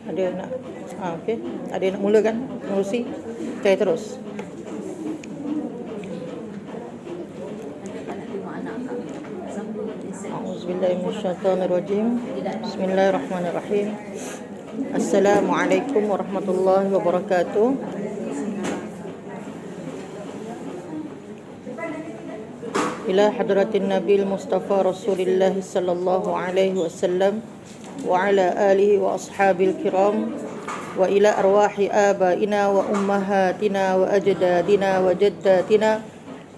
Ada nak okey. Ada nak mulakan mengurusi? Saya terus. A'udzubillahi minasyaitonirrajim. Bismillahirrahmanirrahim. Assalamualaikum warahmatullahi wabarakatuh. Ila hadratin Nabil Mustafa Rasulullah sallallahu alaihi wasallam wa ala alihi wa ashabil kiram wa ila arwahi abaina wa ummahatina wa ajdadina wa jaddatina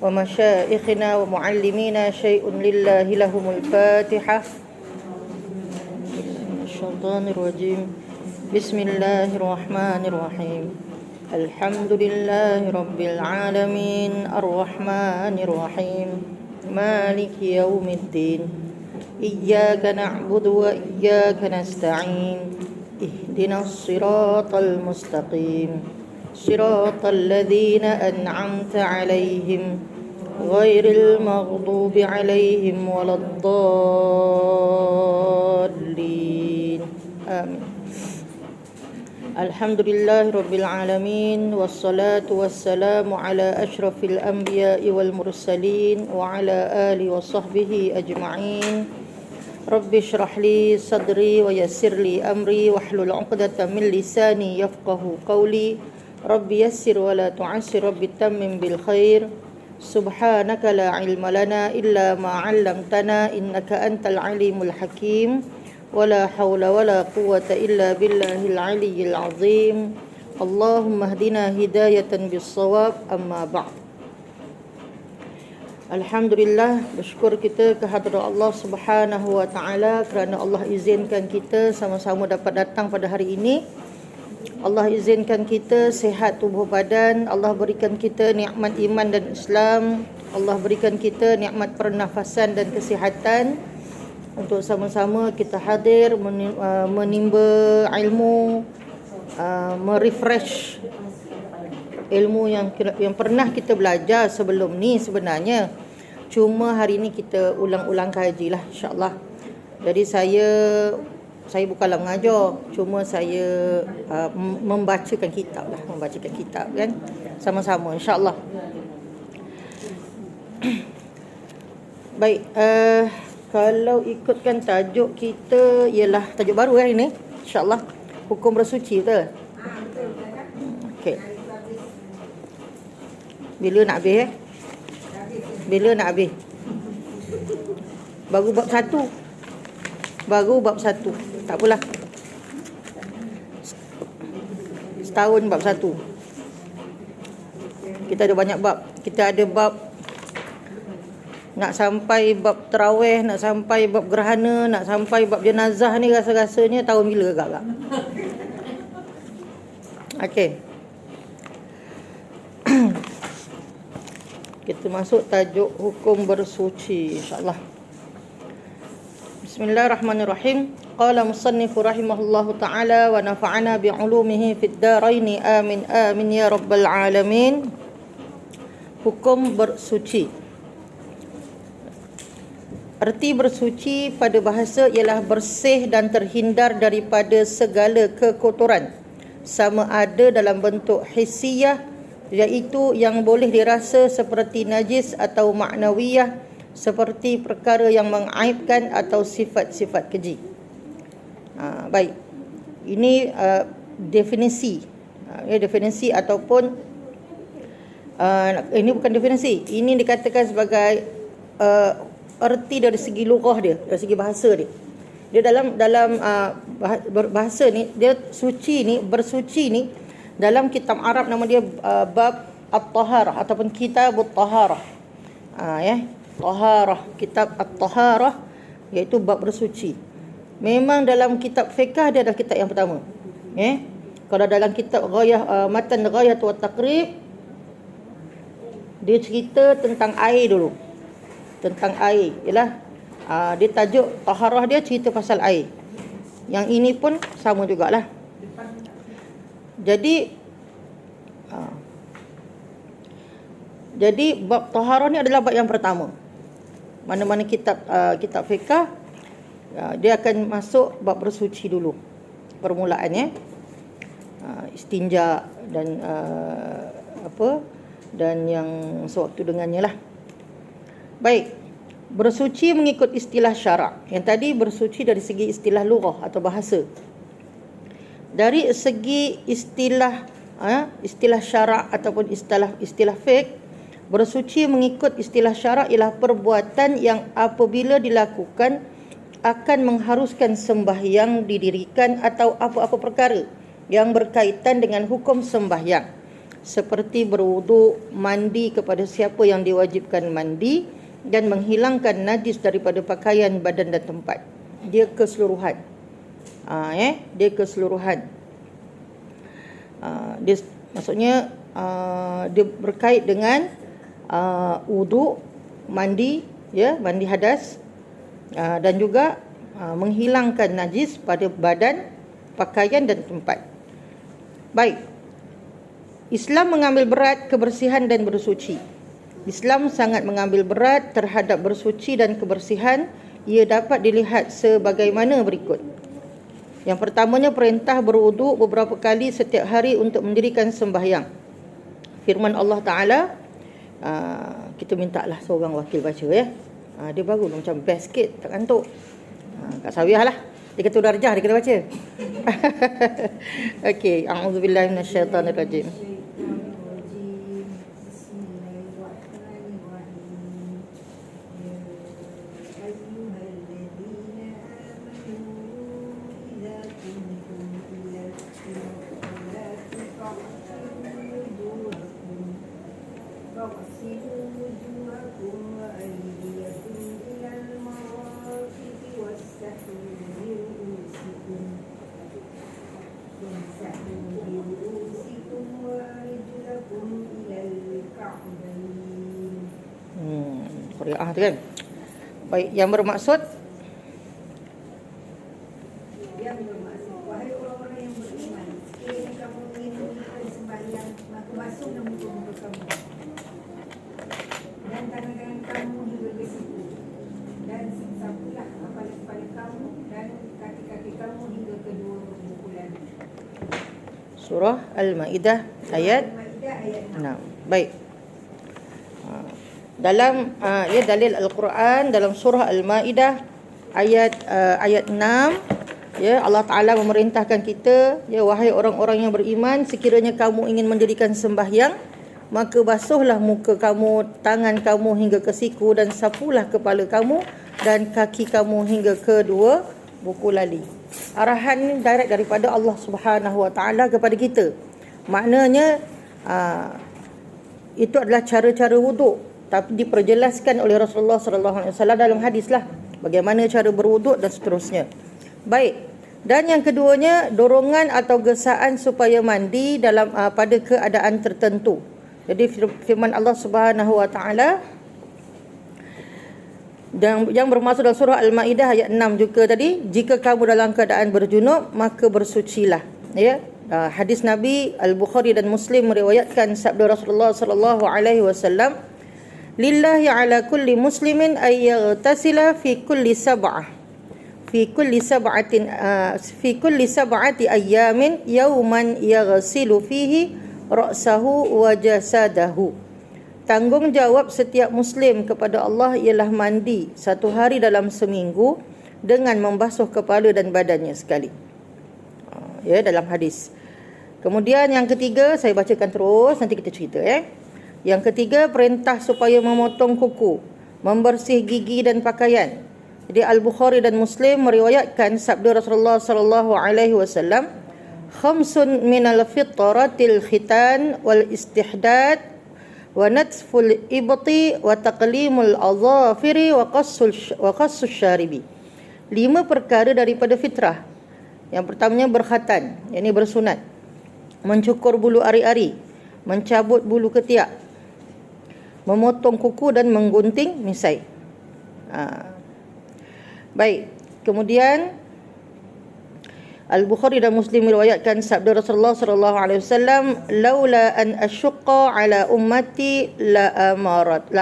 wa masyaikhina wa muallimina syai'un lillahi lahumul fatihah. Syaitanirrajim. Bismillahirrahmanirrahim. Alhamdulillahi rabbil alamin arrahmanir rahim maliki yaumiddin iyyaka na'budu wa iyyaka nasta'in ihdinas siratal mustaqim siratal ladzina an'amta 'alaihim ghairil maghdubi 'alaihim waladdallin. Amin. Alhamdulillahirabbil alamin wassalatu wassalamu ala asyrafil anbiya'i wal mursalin wa ala alihi wa sahbihi ajma'in. Rabbi shrah li sadri wa yassir li amri wahlul 'uqdatam min lisani yafqahu qawli. Rabbi yassir wa la tu'assir, rabbi tammim bil khair. Subhanaka la ilma lana illa ma 'allamtana innaka antal alimul hakim. ولا حول ولا قوة إلا بالله العلي العظيم. اللهم اهدنا هداية بالصواب. أما بعد. Alhamdulillah, bersyukur kita kehadrat Allah Subhanahu wa taala kerana Allah izinkan kita sama-sama dapat datang pada hari ini. Allah izinkan kita sihat tubuh badan, Allah berikan kita nikmat iman dan Islam, Allah berikan kita nikmat pernafasan dan kesihatan untuk sama-sama kita hadir menimba ilmu, merefresh ilmu yang pernah kita belajar sebelum ni sebenarnya. Cuma hari ni kita ulang-ulang kajilah insya-Allah. Jadi saya bukanlah mengajar, cuma saya membacakan kitab kan sama-sama insya-Allah. Baik, kalau ikutkan tajuk kita ialah tajuk baru hari ni insya-Allah, hukum bersuci, betul? Okey. Bila nak habis Bila nak habis? Baru bab 1. Tak apalah. Setahun bab 1. Kita ada banyak bab. Kita ada bab nak sampai bab tarawih, nak sampai bab gerhana, nak sampai bab jenazah ni rasa-rasanya tahun bila agak-agak. Okey. Kita masuk tajuk hukum bersuci insya-Allah. Bismillahirrahmanirrahim. Qala musannifu rahimahullahu taala wa nafa'ana bi 'ulumihi fid dharain. Amin amin ya rabbal alamin. Hukum bersuci. Erti bersuci pada bahasa ialah bersih dan terhindar daripada segala kekotoran, sama ada dalam bentuk hissiyah, iaitu yang boleh dirasa seperti najis, atau maknawiyah seperti perkara yang mengaibkan atau sifat-sifat keji. Baik. Ini definisi. Definisi ataupun ini bukan definisi. Ini dikatakan sebagai erti dari segi lughah dia, dari segi bahasa dia. Dia dalam bahasa ni, dia suci ni, bersuci ni, dalam kitab Arab nama dia bab at-taharah ataupun kitab at-taharah. Taharah, kitab at-taharah iaitu bab bersuci. Memang dalam kitab fiqh dia adalah kitab yang pertama. Kalau dalam kitab matan ghayat wa taqrib, dia cerita tentang air dulu. Tentang air. Ialah dia tajuk taharah dia cerita pasal air. Yang ini pun sama jugalah. Jadi bab taharah ni adalah bab yang pertama. Mana-mana kitab fiqh Dia akan masuk bab bersuci dulu permulaannya, istinja dan dan yang sewaktu dengannya lah. Baik, bersuci mengikut istilah syarak. Yang tadi bersuci dari segi istilah lughah atau bahasa. Dari segi istilah syarak ataupun istilah fiqh, bersuci mengikut istilah syarak ialah perbuatan yang apabila dilakukan akan mengharuskan sembahyang didirikan atau apa-apa perkara yang berkaitan dengan hukum sembahyang, seperti berwuduk, mandi kepada siapa yang diwajibkan mandi, dan menghilangkan najis daripada pakaian, badan dan tempat. Dia keseluruhan. Dia keseluruhan. Dia maksudnya dia berkait dengan wuduk, mandi, mandi hadas, dan juga menghilangkan najis pada badan, pakaian dan tempat. Baik. Islam mengambil berat kebersihan dan bersuci. Islam sangat mengambil berat terhadap bersuci dan kebersihan. Ia dapat dilihat sebagaimana berikut. Yang pertamanya, perintah berwuduk beberapa kali setiap hari untuk mendirikan sembahyang. Firman Allah Ta'ala, kita mintalah seorang wakil baca ya. Dia baru macam best sikit, tak kantuk. Kak Sawiyah lah. Dia kata darjah, dia kata baca. Okey, a'udzubillahi minasyaitanirrajim. Qari'ah tu kan. Baik, yang bermaksud wahai orang-orang yang beriman, sekiranya kamu ingin melakukan sembahyang, maka basuhlah muka-muka kamu dan tangan-tangan kamu hingga ke siku, dan sapulah kepala-kepala kamu dan kaki-kaki kamu hingga kedua permukulan. Surah Al-Maidah ayat 6. Baik. Dalam dalil Al-Quran dalam surah Al-Maidah ayat 6, Allah Ta'ala memerintahkan kita, wahai orang-orang yang beriman, sekiranya kamu ingin mendirikan sembahyang, maka basuhlah muka kamu, tangan kamu hingga ke siku, dan sapulah kepala kamu dan kaki kamu hingga kedua buku lali. Arahan ni direct daripada Allah Subhanahu Wa Ta'ala kepada kita. Maknanya itu adalah cara-cara wuduk, tapi diperjelaskan oleh Rasulullah SAW dalam hadis lah bagaimana cara berwuduk dan seterusnya. Baik. Dan yang keduanya, dorongan atau gesaan supaya mandi dalam pada keadaan tertentu. Jadi firman Allah Subhanahu Wa Ta'ala yang bermaksud dalam surah Al-Maidah ayat 6 juga tadi, jika kamu dalam keadaan berjunub maka bersucilah. Hadis Nabi Al-Bukhari dan Muslim meriwayatkan sabda Rasulullah sallallahu alaihi wasallam, lillahi ala kulli muslimin ay yaghtasila fi kulli sab'ati ayyamin yawman yaghsilu fihi ra'sahu wa jasadahu. Tanggungjawab setiap muslim kepada Allah ialah mandi satu hari dalam seminggu dengan membasuh kepala dan badannya sekali. Dalam hadis. Kemudian yang ketiga, saya bacakan terus, nanti kita cerita Yang ketiga, perintah supaya memotong kuku, membersih gigi dan pakaian. Jadi Al-Bukhari dan Muslim meriwayatkan sabda Rasulullah sallallahu alaihi wasallam, khamsun minal fitratil khitan wal istihdad wa natful ibti wa taqlimul azafiri wa qassus syaribi. 5 perkara daripada fitrah. Yang pertamanya berkhatan, yakni bersunat, mencukur bulu ari-ari, mencabut bulu ketiak, memotong kuku dan menggunting misai. Baik. Kemudian Al-Bukhari dan Muslim meriwayatkan sabda Rasulullah sallallahu alaihi wasallam, laula an asyqa ala ummati la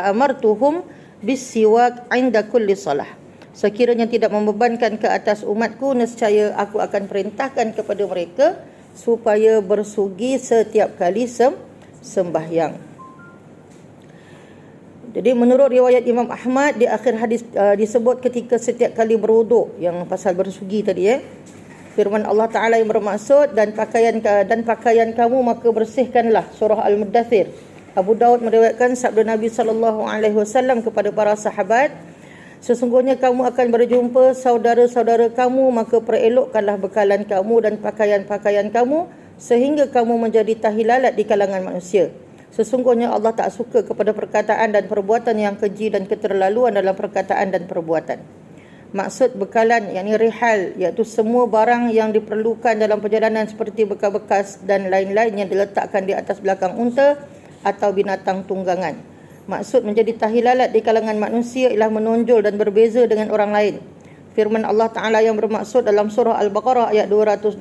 amartuhum bisiwak 'inda kulli salah Sekiranya tidak membebankan ke atas umatku, nescaya aku akan perintahkan kepada mereka supaya bersugi setiap kali sembahyang. Jadi menurut riwayat Imam Ahmad, di akhir hadis disebut ketika setiap kali berwuduk, yang pasal bersugi tadi, firman Allah Ta'ala yang bermaksud, dan pakaian kamu maka bersihkanlah. Surah Al-Muddathir. Abu Daud meriwayatkan sabda Nabi SAW kepada para sahabat, sesungguhnya kamu akan berjumpa saudara-saudara kamu, maka perelokkanlah bekalan kamu dan pakaian-pakaian kamu sehingga kamu menjadi tahilalat di kalangan manusia. Sesungguhnya Allah tak suka kepada perkataan dan perbuatan yang keji dan keterlaluan dalam perkataan dan perbuatan. Maksud bekalan, yakni rihal, iaitu semua barang yang diperlukan dalam perjalanan seperti bekas-bekas dan lain-lain yang diletakkan di atas belakang unta atau binatang tunggangan. Maksud menjadi tahilalat di kalangan manusia ialah menonjol dan berbeza dengan orang lain. Firman Allah Ta'ala yang bermaksud dalam surah Al-Baqarah ayat 222,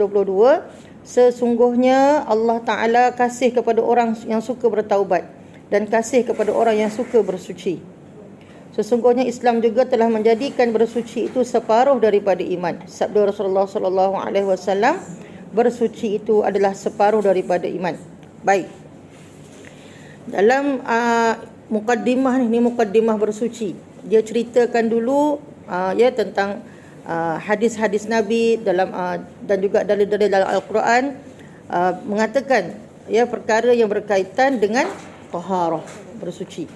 sesungguhnya Allah Ta'ala kasih kepada orang yang suka bertaubat dan kasih kepada orang yang suka bersuci. Sesungguhnya Islam juga telah menjadikan bersuci itu separuh daripada iman. Sabda Rasulullah SAW, bersuci itu adalah separuh daripada iman. Baik. Dalam mukaddimah ni mukaddimah bersuci. Dia ceritakan dulu tentang hadis-hadis Nabi dalam dan juga dalil-dalil dalam Al-Quran mengatakan perkara yang berkaitan dengan taharah, bersuci.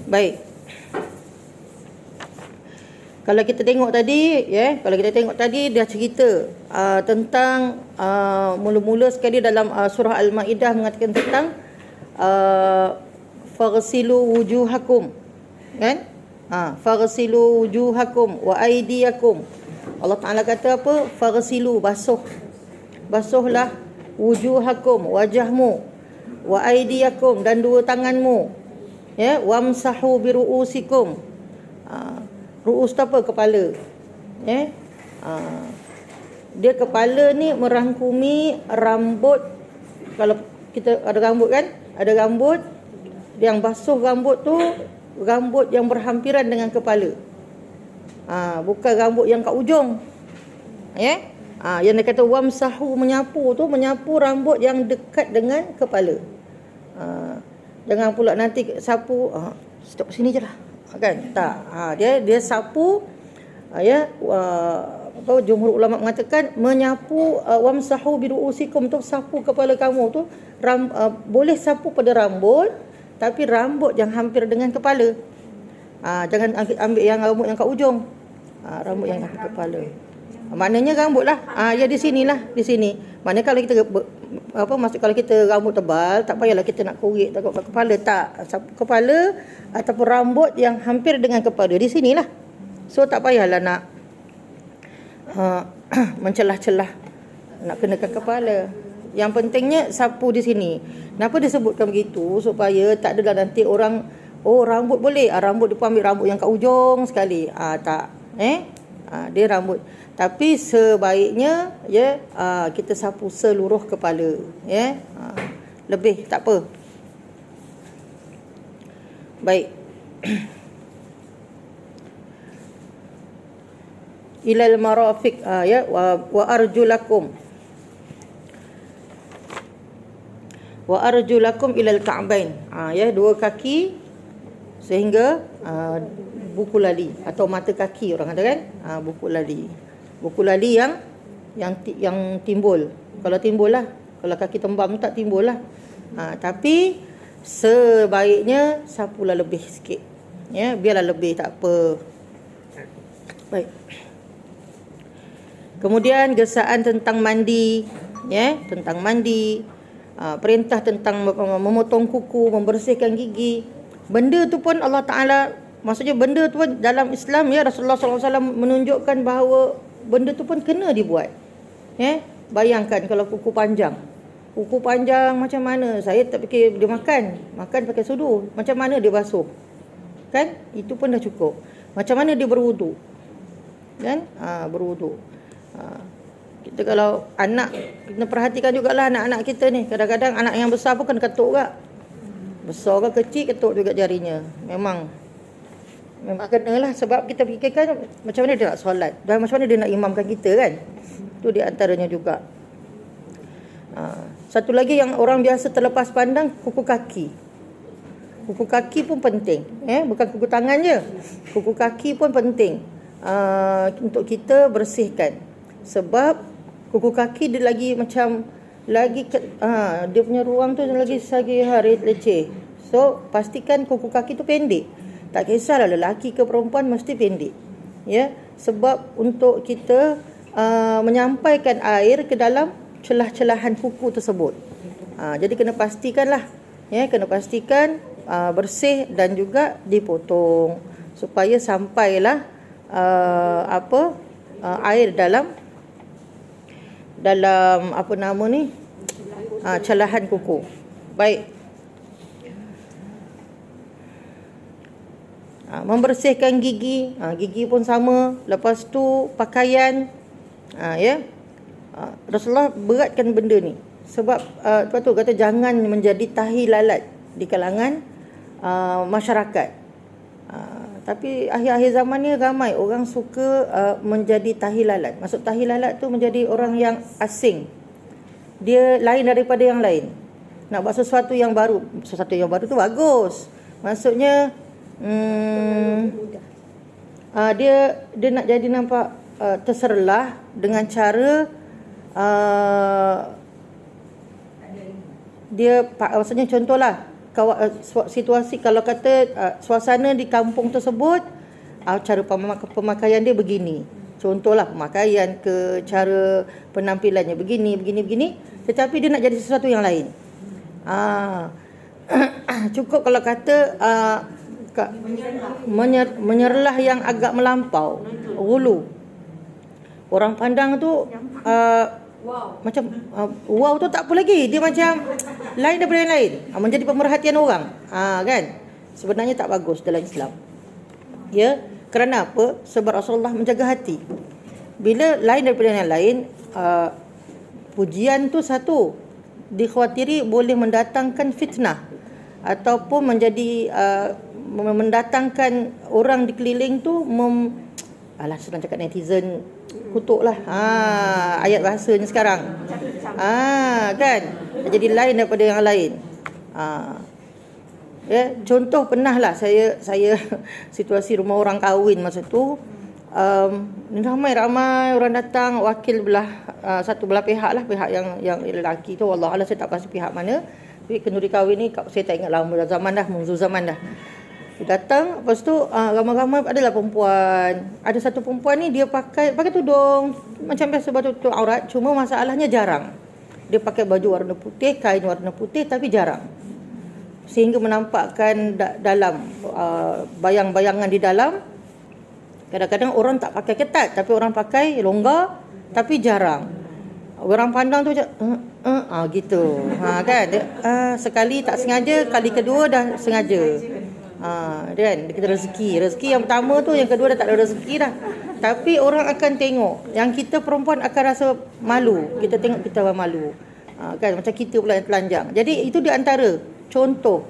Baik. Kalau kita tengok tadi, dia cerita tentang mula-mula sekali dalam surah Al-Maidah mengatakan tentang faghsilu wujuhakum, kan? Faghsilu wujuhakum wa aydiyakum. Allah Ta'ala kata apa? Faghsilu, basuhlah wujuhakum, wajahmu, wa aydiyakum, dan dua tanganmu, wamsahu biruusikum. Ruus tu apa? Kepala. Dia kepala ni merangkumi rambut. Kalau kita ada rambut kan? Ada rambut. Yang basuh rambut tu rambut yang berhampiran dengan kepala. Bukan rambut yang kat ujung. Yang dia kata wamsahu, menyapu tu, menyapu rambut yang dekat dengan kepala. Jangan pula nanti sapu stop sini je lah. Kan? Tak. Dia sapu, jumhur ulama mengatakan menyapu, wamsahu biruusikum tu, sapu kepala kamu tu, boleh sapu pada rambut, tapi rambut yang hampir dengan kepala. Jangan ambil yang rambut yang kat ujung. Rambut yang kat kepala. Maknanya rambut lah. Di sinilah, di sini. Maknanya kalau kita kalau kita rambut tebal, tak payahlah kita nak korek takut kat kepala, tak. Sapu kepala ataupun rambut yang hampir dengan kepala, di sinilah. So tak payahlah nak mencelah-celah nak kenakan kepala. Yang pentingnya sapu di sini. Kenapa disebutkan begitu? Supaya tak adalah nanti orang, rambut boleh, rambut dia pun ambil rambut yang kat ujung sekali. Tak. Dia rambut. Tapi sebaiknya kita sapu seluruh kepala, lebih tak apa. Baik. Ilal marafiq wa arjulakum. Wa arjulakum ilal ka'bain. Dua kaki sehingga buku lali atau mata kaki orang kata kan. Buku lali. Buku lali yang timbul. Kalau timbul lah. Kalau kaki tembam tak timbul lah. Tapi sebaiknya sapulah lebih sikit. Biarlah lebih, tak apa. Baik. Kemudian gesaan tentang mandi, tentang mandi. Perintah tentang memotong kuku, membersihkan gigi. Benda tu pun Allah Ta'ala, maksudnya benda tu pun dalam Islam, Rasulullah SAW menunjukkan bahawa benda tu pun kena dibuat. Bayangkan kalau kuku panjang. Kuku panjang macam mana? Saya tak fikir dia makan pakai sudu. Macam mana dia basuh? Kan? Itu pun dah cukup. Macam mana dia berwuduk? Kan? Berwuduk. Kita kalau anak, kita perhatikan jugalah anak-anak kita ni. Kadang-kadang anak yang besar pun kena ketuk juga. Besar ke kecil ketuk juga jarinya. Memang Memang kenalah, sebab kita fikirkan macam mana dia nak solat dan macam mana dia nak imamkan kita kan. Itu di antaranya juga. Satu lagi yang orang biasa terlepas pandang, kuku kaki. Kuku kaki pun penting. Bukan kuku tangan je. Kuku kaki pun penting untuk kita bersihkan. Sebab kuku kaki dia lagi macam dia punya ruang tu lagi leceh. So pastikan kuku kaki tu pendek. Tak kisahlah lelaki ke perempuan, mesti pendek. Ya, sebab untuk kita menyampaikan air ke dalam celah-celahan kuku tersebut. Jadi kena pastikanlah, kena pastikan bersih dan juga dipotong supaya sampailah air dalam celahan kuku. Baik. Membersihkan gigi, gigi pun sama. Lepas tu pakaian, Rasulullah beratkan benda ni. Sebab sebab tu kata jangan menjadi tahi lalat di kalangan masyarakat. Tapi akhir-akhir zaman ni ramai orang suka menjadi tahi lalat. Maksud tahi lalat tu menjadi orang yang asing. Dia lain daripada yang lain. Nak buat sesuatu yang baru. Sesuatu yang baru tu bagus. Maksudnya dia nak jadi nampak terserlah dengan cara dia maksudnya contohlah situasi, kalau kata suasana di kampung tersebut, cara pemakaian dia begini. Contohlah pemakaian ke, cara penampilannya begini. Tetapi dia nak jadi sesuatu yang lain. Cukup kalau kata menyerlah yang agak melampau, ghulu. Orang pandang tu macam wow tu tak apa lagi, dia macam lain daripada yang lain, menjadi pemerhatian orang, kan. Sebenarnya tak bagus dalam Islam. Ya, kerana apa? Sebab Rasulullah menjaga hati. Bila lain daripada yang lain, pujian tu satu dikhawatiri boleh mendatangkan fitnah ataupun menjadi mendatangkan orang di keliling tu senang cakap netizen kutuklah. Ayat bahasanya sekarang. Kan? Jadi lain daripada yang lain. Contoh pernahlah saya situasi rumah orang kahwin masa tu, ramai orang datang, wakil satu belah pihak lah, pihak yang lelaki tu, wallahualam saya tak pasti pihak mana. Tapi kenduri kahwin ni saya tak ingat lama zaman dah. Datang, lepas tu ramai-ramai adalah perempuan. Ada satu perempuan ni dia pakai tudung macam biasa, batu aurat, cuma masalahnya jarang. Dia pakai baju warna putih, kain warna putih, tapi jarang. Sehingga menampakkan dalam bayang-bayangan di dalam. Kadang-kadang orang tak pakai ketat, tapi orang pakai longgar, tapi jarang. Orang pandang tu macam gitu. Kan? Sekali tak sengaja, kali kedua dah sengaja. Kan, kita rezeki yang pertama tu, yang kedua dah tak ada rezeki dah. Tapi orang akan tengok, yang kita perempuan akan rasa malu. Kita tengok kita malu, kan, macam kita pula yang telanjang. Jadi itu di antara contoh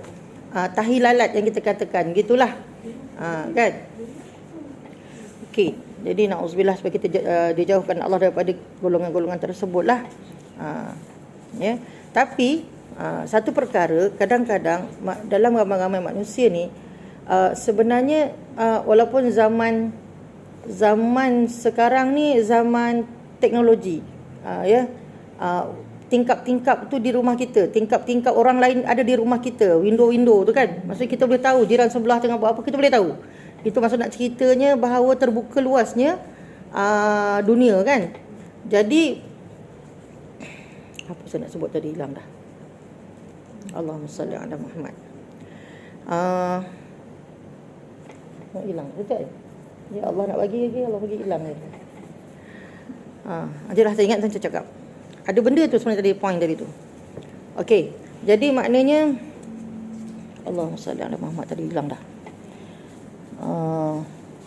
tahi lalat yang kita katakan, gitulah. Kan. Okey, jadi na'udzubillah, supaya kita dijauhkan Allah daripada golongan-golongan tersebut lah. Tapi satu perkara, kadang-kadang dalam ramai-ramai manusia ni, sebenarnya walaupun zaman sekarang ni zaman teknologi, tingkap-tingkap tu di rumah kita, tingkap-tingkap orang lain ada di rumah kita, window-window tu kan, maksudnya kita boleh tahu jiran sebelah tengah buat apa, kita boleh tahu. Itu maksud nak ceritanya bahawa terbuka luasnya dunia kan. Jadi apa saya nak sebut tadi, hilang dah. Allahumma salli ala Muhammad. Hilang sekejap. Ya Allah nak bagi lagi, Allah bagi hilang lagi. Ajalah saya ingat saya cakap. Ada benda tu sebenarnya tadi, point tadi tu. Okey. Jadi maknanya Allahumma salli ala Muhammad, tadi hilang dah.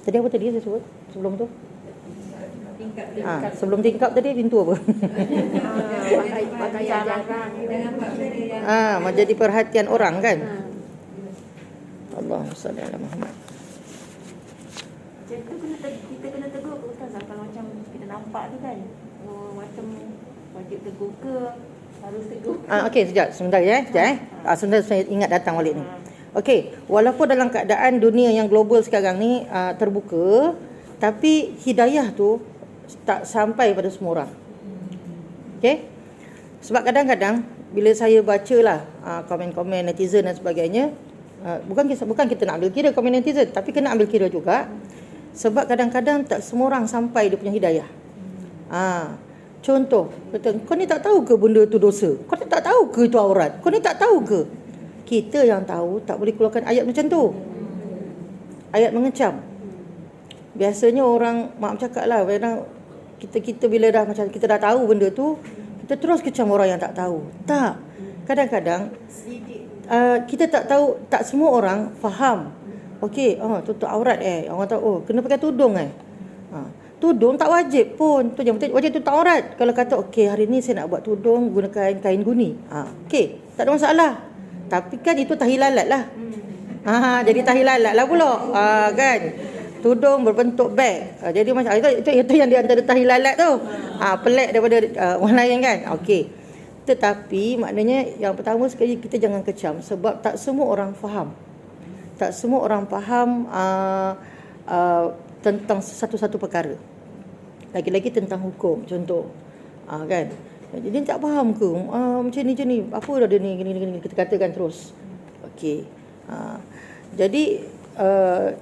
Tadi apa tadi saya sebut sebelum tu? Sebelum tingkap tadi pintu apa? Menjadi perhatian orang kan. Allahumma salli ala Muhammad. macam tu kita kena tegur ke ustazah kalau macam kita nampak tu kan. Macam wajib tegur ke, harus tegur. Okey, sebentar ya. Sebentar saya ingat datang balik ni. Okey, walaupun dalam keadaan dunia yang global sekarang ni terbuka, tapi hidayah tu tak sampai pada semua orang. Okey? Sebab kadang-kadang bila saya bacalah komen-komen netizen dan sebagainya, bukan kita nak ambil kira komen netizen, tapi kena ambil kira juga. Sebab kadang-kadang tak semua orang sampai dia punya hidayah. Contoh, kata, kau ni tak tahu ke benda tu dosa? Kau ni tak tahu ke itu aurat? Kau ni tak tahu ke? Kita yang tahu tak boleh keluarkan ayat macam tu. Ayat mengecam. Biasanya orang, mak cakap lah, kita bila dah macam kita dah tahu benda tu, kita terus kecam orang yang tak tahu. Tak. Kadang-kadang kita tak tahu, tak semua orang faham. Okey, tutup aurat orang tahu, kena pakai tudung tudung tak wajib pun. Tu yang penting wajib tutup aurat. Kalau kata okey, hari ni saya nak buat tudung gunakan kain guni. Okey, tak ada masalah. Tapi kan itu tahilalat lah. Jadi tahilalat lah pula. Kan? Tudung berbentuk beg. Jadi macam itu yang di antara tahilalat tu. Pelik daripada orang lain kan. Okey. Tetapi maknanya yang pertama sekali kita jangan kecam sebab tak semua orang faham. Tak semua orang faham tentang satu-satu perkara. Lagi-lagi tentang hukum, contoh. Kan? Jadi tak faham ke? Macam ni. Apa dah dia ni gini kita katakan terus. Okey. Jadi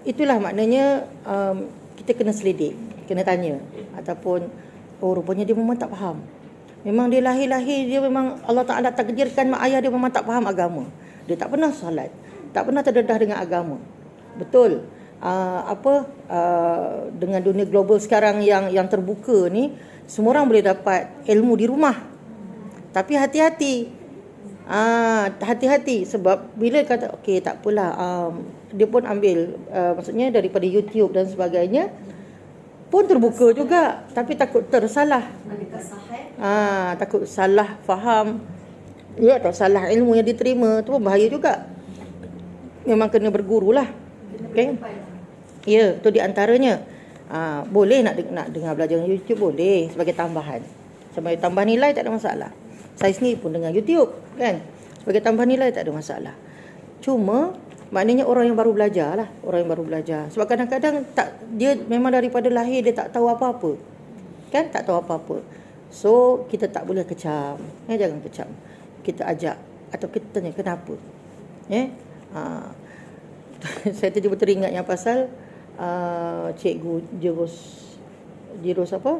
itulah maknanya kita kena selidik, kena tanya ataupun rupanya dia memang tak faham. Memang dia lahir dia memang Allah Taala takdirkan mak ayah dia memang tak faham agama. Dia tak pernah solat, tak pernah terdedah dengan agama. Betul. Dengan dunia global sekarang yang terbuka ni, semua orang boleh dapat ilmu di rumah. Tapi hati-hati. Hati-hati sebab bila kata okey tak apalah, dia pun ambil maksudnya daripada YouTube dan sebagainya pun terbuka juga, tapi takut tersalah. Takut salah faham. Ya, atau salah ilmu yang diterima, tu pun bahaya juga. Memang kena bergurulah. Okey. Ya, tu di antaranya. Boleh nak dengar belajar YouTube, boleh sebagai tambahan. Sebagai tambah nilai tak ada masalah. Saya sendiri pun dengar YouTube kan. Sebagai tambah nilai tak ada masalah. Cuma maknanya orang yang baru belajar lah, orang yang baru belajar. Sebab kadang-kadang dia memang daripada lahir dia tak tahu apa-apa. Kan? Tak tahu apa-apa. So kita tak boleh kecam. Jangan kecam. Kita ajak atau kita tanya kenapa. Saya tiba-tiba teringat yang pasal cikgu Jirus apa?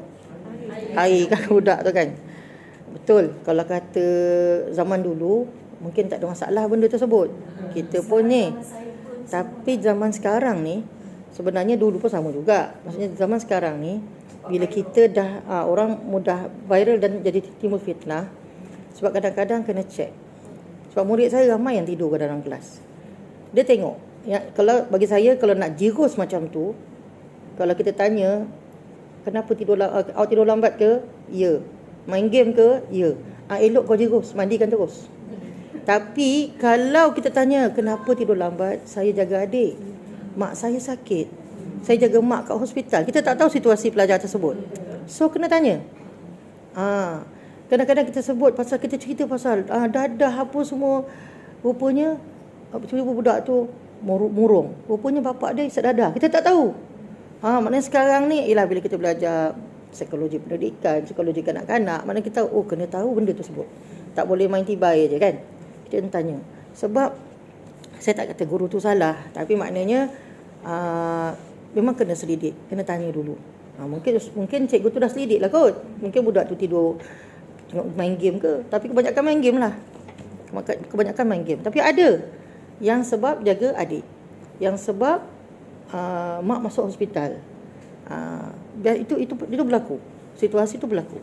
Air kan budak tu kan. Betul. Kalau kata zaman dulu mungkin tak ada masalah benda tersebut. Kita pun ni. Tapi zaman sekarang ni sebenarnya dulu pun sama juga. Maksudnya zaman sekarang ni bila kita dah orang mudah viral dan jadi timbul fitnah. Sebab kadang-kadang kena check. Sebab murid saya ramai yang tidur kat dalam kelas. Dia tengok. Kalau bagi saya kalau nak jirus macam tu, kalau kita tanya kenapa awak tidur lambat ke? Ya. Main game ke? Ya. Elok kau jirus, mandikan terus. Tapi kalau kita tanya kenapa tidur lambat? Saya jaga adik. Mak saya sakit. Saya jaga mak kat hospital. Kita tak tahu situasi pelajar tersebut. So kena tanya. Kadang-kadang kita sebut pasal, kita cerita pasal dadah apa semua. Rupanya budak tu murung. Rupanya bapak dia isap dadah. Kita tak tahu. Maknanya sekarang ni ialah bila kita belajar psikologi pendidikan, psikologi kanak-kanak, mana kita kena tahu benda tersebut. Tak boleh main tibai je kan. Kita tanya. Sebab saya tak kata guru tu salah, tapi maknanya memang kena selidik, kena tanya dulu. Mungkin cikgu tu dah selidik lah kot. Mungkin budak tu tidur tengok main game ke, tapi kebanyakan main game lah. Kebanyakan main game. Tapi ada yang sebab jaga adik, yang sebab mak masuk hospital. Itu berlaku. Situasi itu berlaku.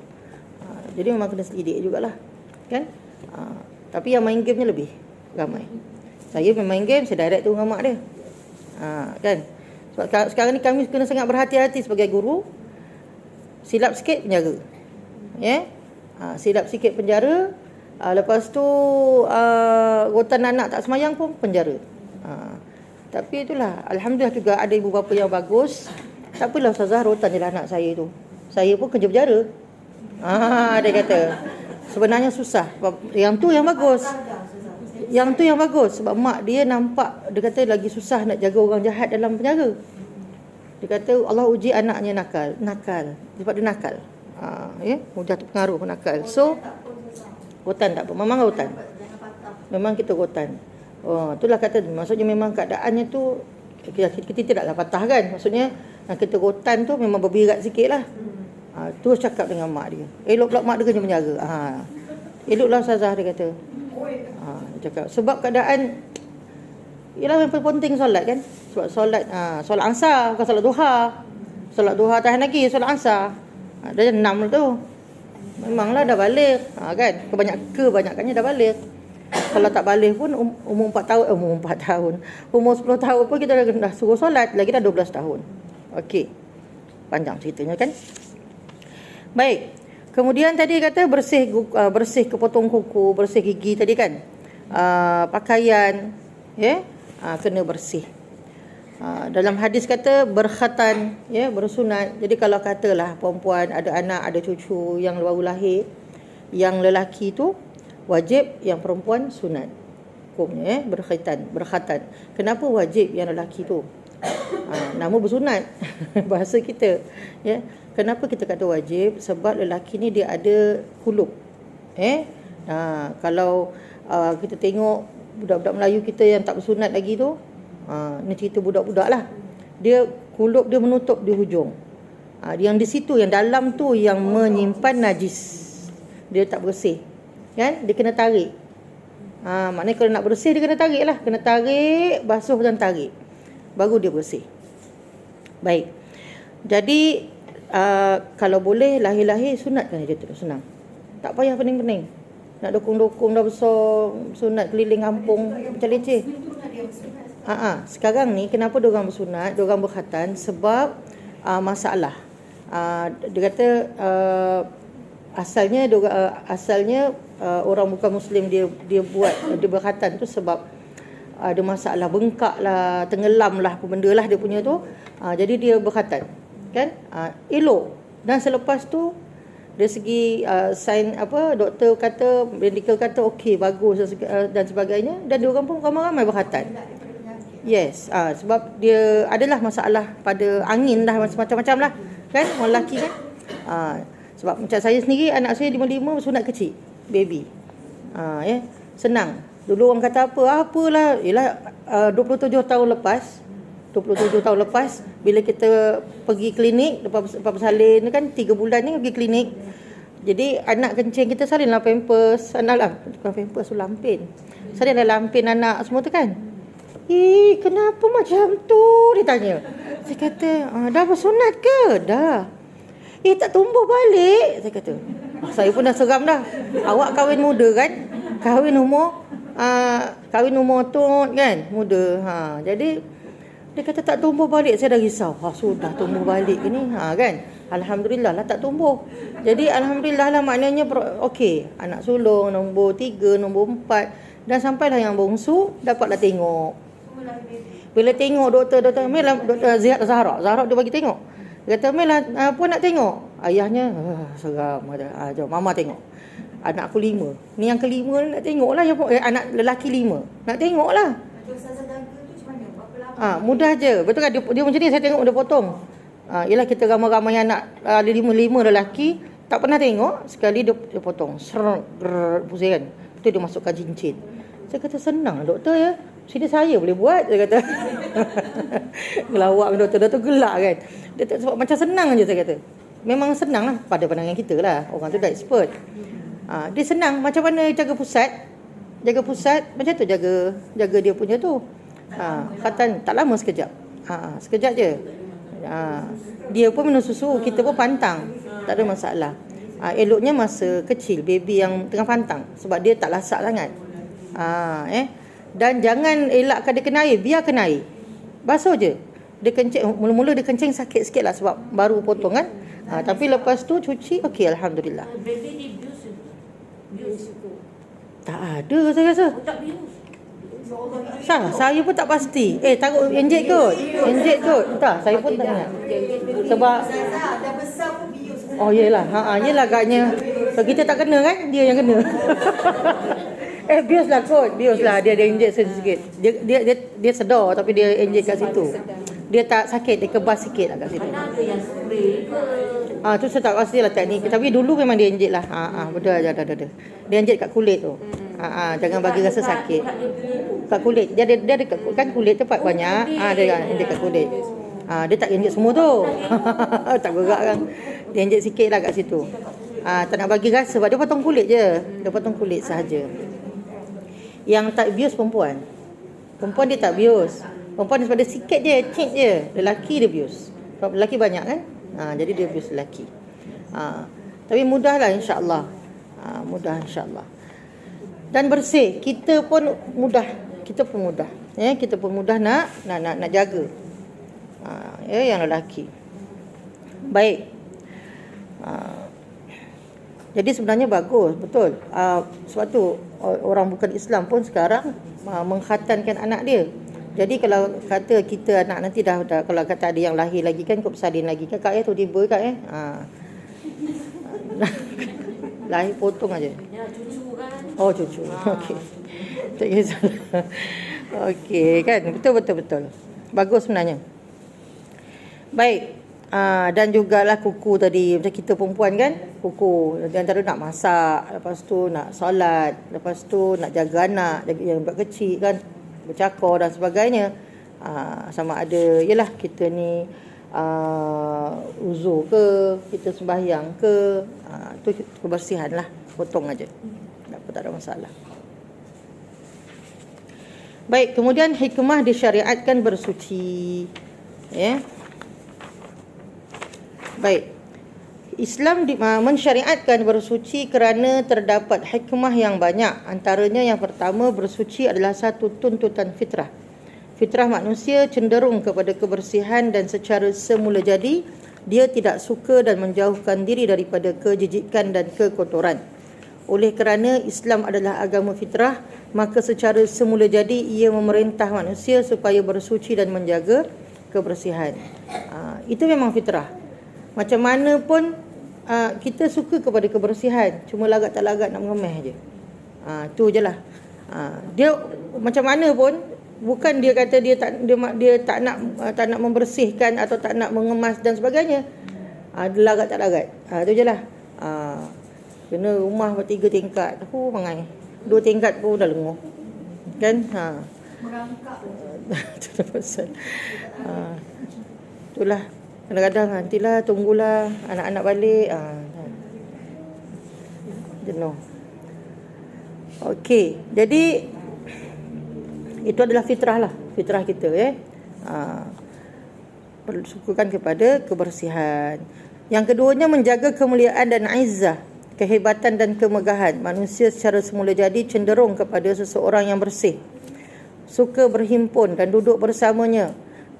Jadi memang kena selidik jugalah. Kan? Tapi yang main game-nya lebih ramai. Saya main game, saya direct tu dengan mak dia. Kan? Sebab sekarang ni kami kena sangat berhati-hati sebagai guru. Silap sikit penjara. Silap sikit penjara. Lepas tu rotan anak tak semayang pun penjara. Tapi itulah, alhamdulillah juga ada ibu bapa yang bagus Tak apalah Ustazah, rotan je lah anak saya tu. Saya pun kerja penjara. Dia kata sebenarnya susah. Yang tu yang bagus. Yang tu yang bagus sebab mak dia nampak, dia kata lagi susah nak jaga orang jahat dalam penjara. Dia kata Allah uji anaknya nakal. Sebab dia nakal. Mudah terpengaruh pun nakal. So rotan tak apa. Memang rotan. Memang kita rotan. Itulah kata, maksudnya memang keadaannya tu kita tidaklah patah kan. Maksudnya kita rotan tu memang berbirat sikit lah. Terus cakap dengan mak dia. Elok pula mak dia kerja penjara. Eloklah Ustazah, dia kata. Dia cakap sebab keadaan ialah yang penting solat kan. Sebab solat asar bukan solat duha. Solat duha tahan lagi, solat asar. Dah 6 tu. Memanglah dah balik. Kan? Kebanyakannya dah balik. Kalau tak balik pun umur 4 tahun, umur 10 tahun pun kita dah suruh solat, lagi dah 12 tahun. Okey. Panjang ceritanya kan. Baik. Kemudian tadi kata bersih kepotong kuku, bersih gigi tadi kan. Pakaian kena bersih. Dalam hadis kata berkhatan, bersunat. Jadi kalau katalah perempuan ada anak, ada cucu yang baru lahir, yang lelaki tu wajib, yang perempuan sunat. Hukumnya berkhatan. Kenapa wajib yang lelaki tu? Nama bersunat bahasa kita. Kenapa kita kata wajib? Sebab lelaki ni dia ada kulub. Kalau kita tengok budak-budak Melayu kita yang tak bersunat lagi tu, ni cerita budak-budak lah. Dia kulub dia menutup di hujung. Yang di situ, yang dalam tu yang menyimpan najis. Dia tak bersih. Kan? Dia kena tarik. Maknanya kalau nak bersih dia kena tarik lah. Kena tarik, basuh dan tarik. Baru dia bersih. Baik. Jadi kalau boleh lahir-lahir sunatkan je tu, senang. Tak payah pening-pening. Nak dokong-dokong dah besar, sunat keliling kampung macam leceh. Sekarang ni kenapa diorang bersunat, diorang berkhatan? Sebab masalah. Dia kata asalnya orang bukan Muslim dia berkhatan tu sebab ada masalah, bengkak lah, tenggelam lah, apa benda lah dia punya tu. Jadi dia berkhatan. Kan? Elok. Dan selepas tu dari segi sains doktor kata, medical kata okey, bagus dan sebagainya, dan diorang pun ramai-ramai berkhatan. Yes, sebab dia adalah masalah pada angin lah, macam-macam lah kan, orang lelaki kan. Sebab macam saya sendiri, anak saya 5 sunat kecil, baby. Senang. Dulu orang kata apalah, ialah 27 tahun lepas bila kita pergi klinik lepas bersalin kan, 3 bulan ni pergi klinik. Jadi anak kencing kita salinlah pampers, bukan pampers, lampin. Salinlah lampin anak semua tu kan. Kenapa macam tu? Dia tanya. Saya kata, dah bersunat ke? Dah. Tak tumbuh balik. Saya kata. Saya pun dah seram dah. Awak kahwin muda kan? Kahwin umur tu kan? Muda. Jadi dia kata tak tumbuh balik. Saya dah risau. Sudah tumbuh balik ni. Kan? Alhamdulillah lah tak tumbuh. Jadi alhamdulillah lah, maknanya okey. Anak sulung nombor 3, nombor 4, dan sampailah yang bongsu dapatlah tengok. Bila tengok doktor Mel, doktor Zahra dia bagi tengok. Dia kata, Mel, apa nak tengok? Ayahnya seram kata. Jom mama tengok. Anak aku 5. Ni yang kelima ni nak tengok lah. Anak lelaki 5. Nak tengok lah. Mudah je. Betul kan? Dia macam ni, saya tengok dia potong. Ialah kita ramai-ramai anak 5 lelaki, tak pernah tengok. Sekali dia potong. Pusing kan. Betul, dia masukkan cincin. Saya kata, senang doktor ya. Sini saya boleh buat, saya kata. Gelawak doktor gelak kan. Dia sebab macam senang je, saya kata. Memang senang lah pada pandangan kita lah. Orang tu dah expert. Dia senang. Macam mana jaga pusat, macam tu jaga dia punya tu. Khatan tak lama, sekejap. Sekejap je. Dia pun minum susu, kita pun pantang. Tak ada masalah. Eloknya masa kecil, baby yang tengah pantang, sebab dia tak lasak sangat. Dan jangan elakkan dia kena air, biar kena air. Basuh je. Dia kencing, mula-mula dia kencing sakit sikit lah sebab baru potong kan. Tapi lepas tu cuci, okey, alhamdulillah. Baby ni bius. Tak ada saya rasa. Tak bius. Saya pun tak pasti. Taruh enjek kot. Enjek kot. Tak, saya pun tak ingat. Sebab Dah besar pun bius. oh yelah. Yelah agaknya. So kita tak kena kan? Dia yang kena. Bios lah kot. Bios lah. Dia enjek sikit. Dia sedar tapi dia enjek kat situ. Dia tak sakit. Dia kebas sikit lah kat situ. Mana ada yang spray ke? Tu saya tak pastilah teknik. Tapi dulu memang dia enjek lah. Betul ada. Dia enjek kat kulit tu. Jangan bagi rasa sakit. Kat kulit. Dia ada kan kulit tempat banyak. Dia enjek kat kulit. Dia tak enjek semua tu. Tak gerak kan. Dia enjek sikit lah kat situ. Tak nak bagi rasa sebab dia potong kulit je. Dia potong kulit sahaja. Yang tak bius perempuan. Perempuan dia tak bius. Perempuan sebab dia sikit je, cik je. Lelaki dia bius. Sebab lelaki banyak kan? Jadi dia bius lelaki. Tapi mudahlah insya-Allah. Mudah insya-Allah. Dan bersih. Kita pun mudah. Kita pun mudah nak jaga. Yang lelaki. Baik. Jadi sebenarnya bagus, betul. Sebab tu orang bukan Islam pun sekarang mengkhatankan anak dia. Jadi kalau kata kita anak nanti dah kalau kata ada yang lahir lagi kan kau bersalin lagi kan kak tu tiba kak lahir potong aja. Ya, cucu kan. Oh cucu. Okey. Tak kisahlah. Okey kan betul. Bagus sebenarnya. Baik. Dan jugalah kuku tadi macam kita perempuan kan kuku di antara nak masak, lepas tu nak solat, lepas tu nak jaga anak yang budak kecil kan, bercakap dan sebagainya. Sama ada yalah kita ni uzur ke, kita sembahyang ke, tu kebersihan lah, potong aja. Tak ada masalah. Baik, kemudian hikmah disyariatkan bersuci. Ya. Baik. Islam mensyariatkan bersuci kerana terdapat hikmah yang banyak. Antaranya yang pertama, bersuci adalah satu tuntutan fitrah. Fitrah manusia cenderung kepada kebersihan dan secara semula jadi dia tidak suka dan menjauhkan diri daripada kejijikan dan kekotoran. Oleh kerana Islam adalah agama fitrah, maka secara semula jadi ia memerintah manusia supaya bersuci dan menjaga kebersihan. Itu memang fitrah. Macam mana pun kita suka kepada kebersihan, cuma lagak tak lagak nak mengemeh je. Tu je lah. Dia macam mana pun, bukan dia kata dia tak nak membersihkan atau tak nak mengemas dan sebagainya. Dia lagak tak lagak. Tu je lah. Kena rumah 3 tingkat. Mangai. 2 tingkat pun dah lenguh. Kan? Merangkak. Itu pasal. Itulah. Kadang-kadang nantilah tunggulah anak-anak balik. Jenuh. Okey, jadi itu adalah fitrah lah, fitrah kita bersyukurkan kepada kebersihan. Yang keduanya menjaga kemuliaan dan izzah, kehebatan dan kemegahan. Manusia secara semula jadi cenderung kepada seseorang yang bersih, suka berhimpun dan duduk bersamanya.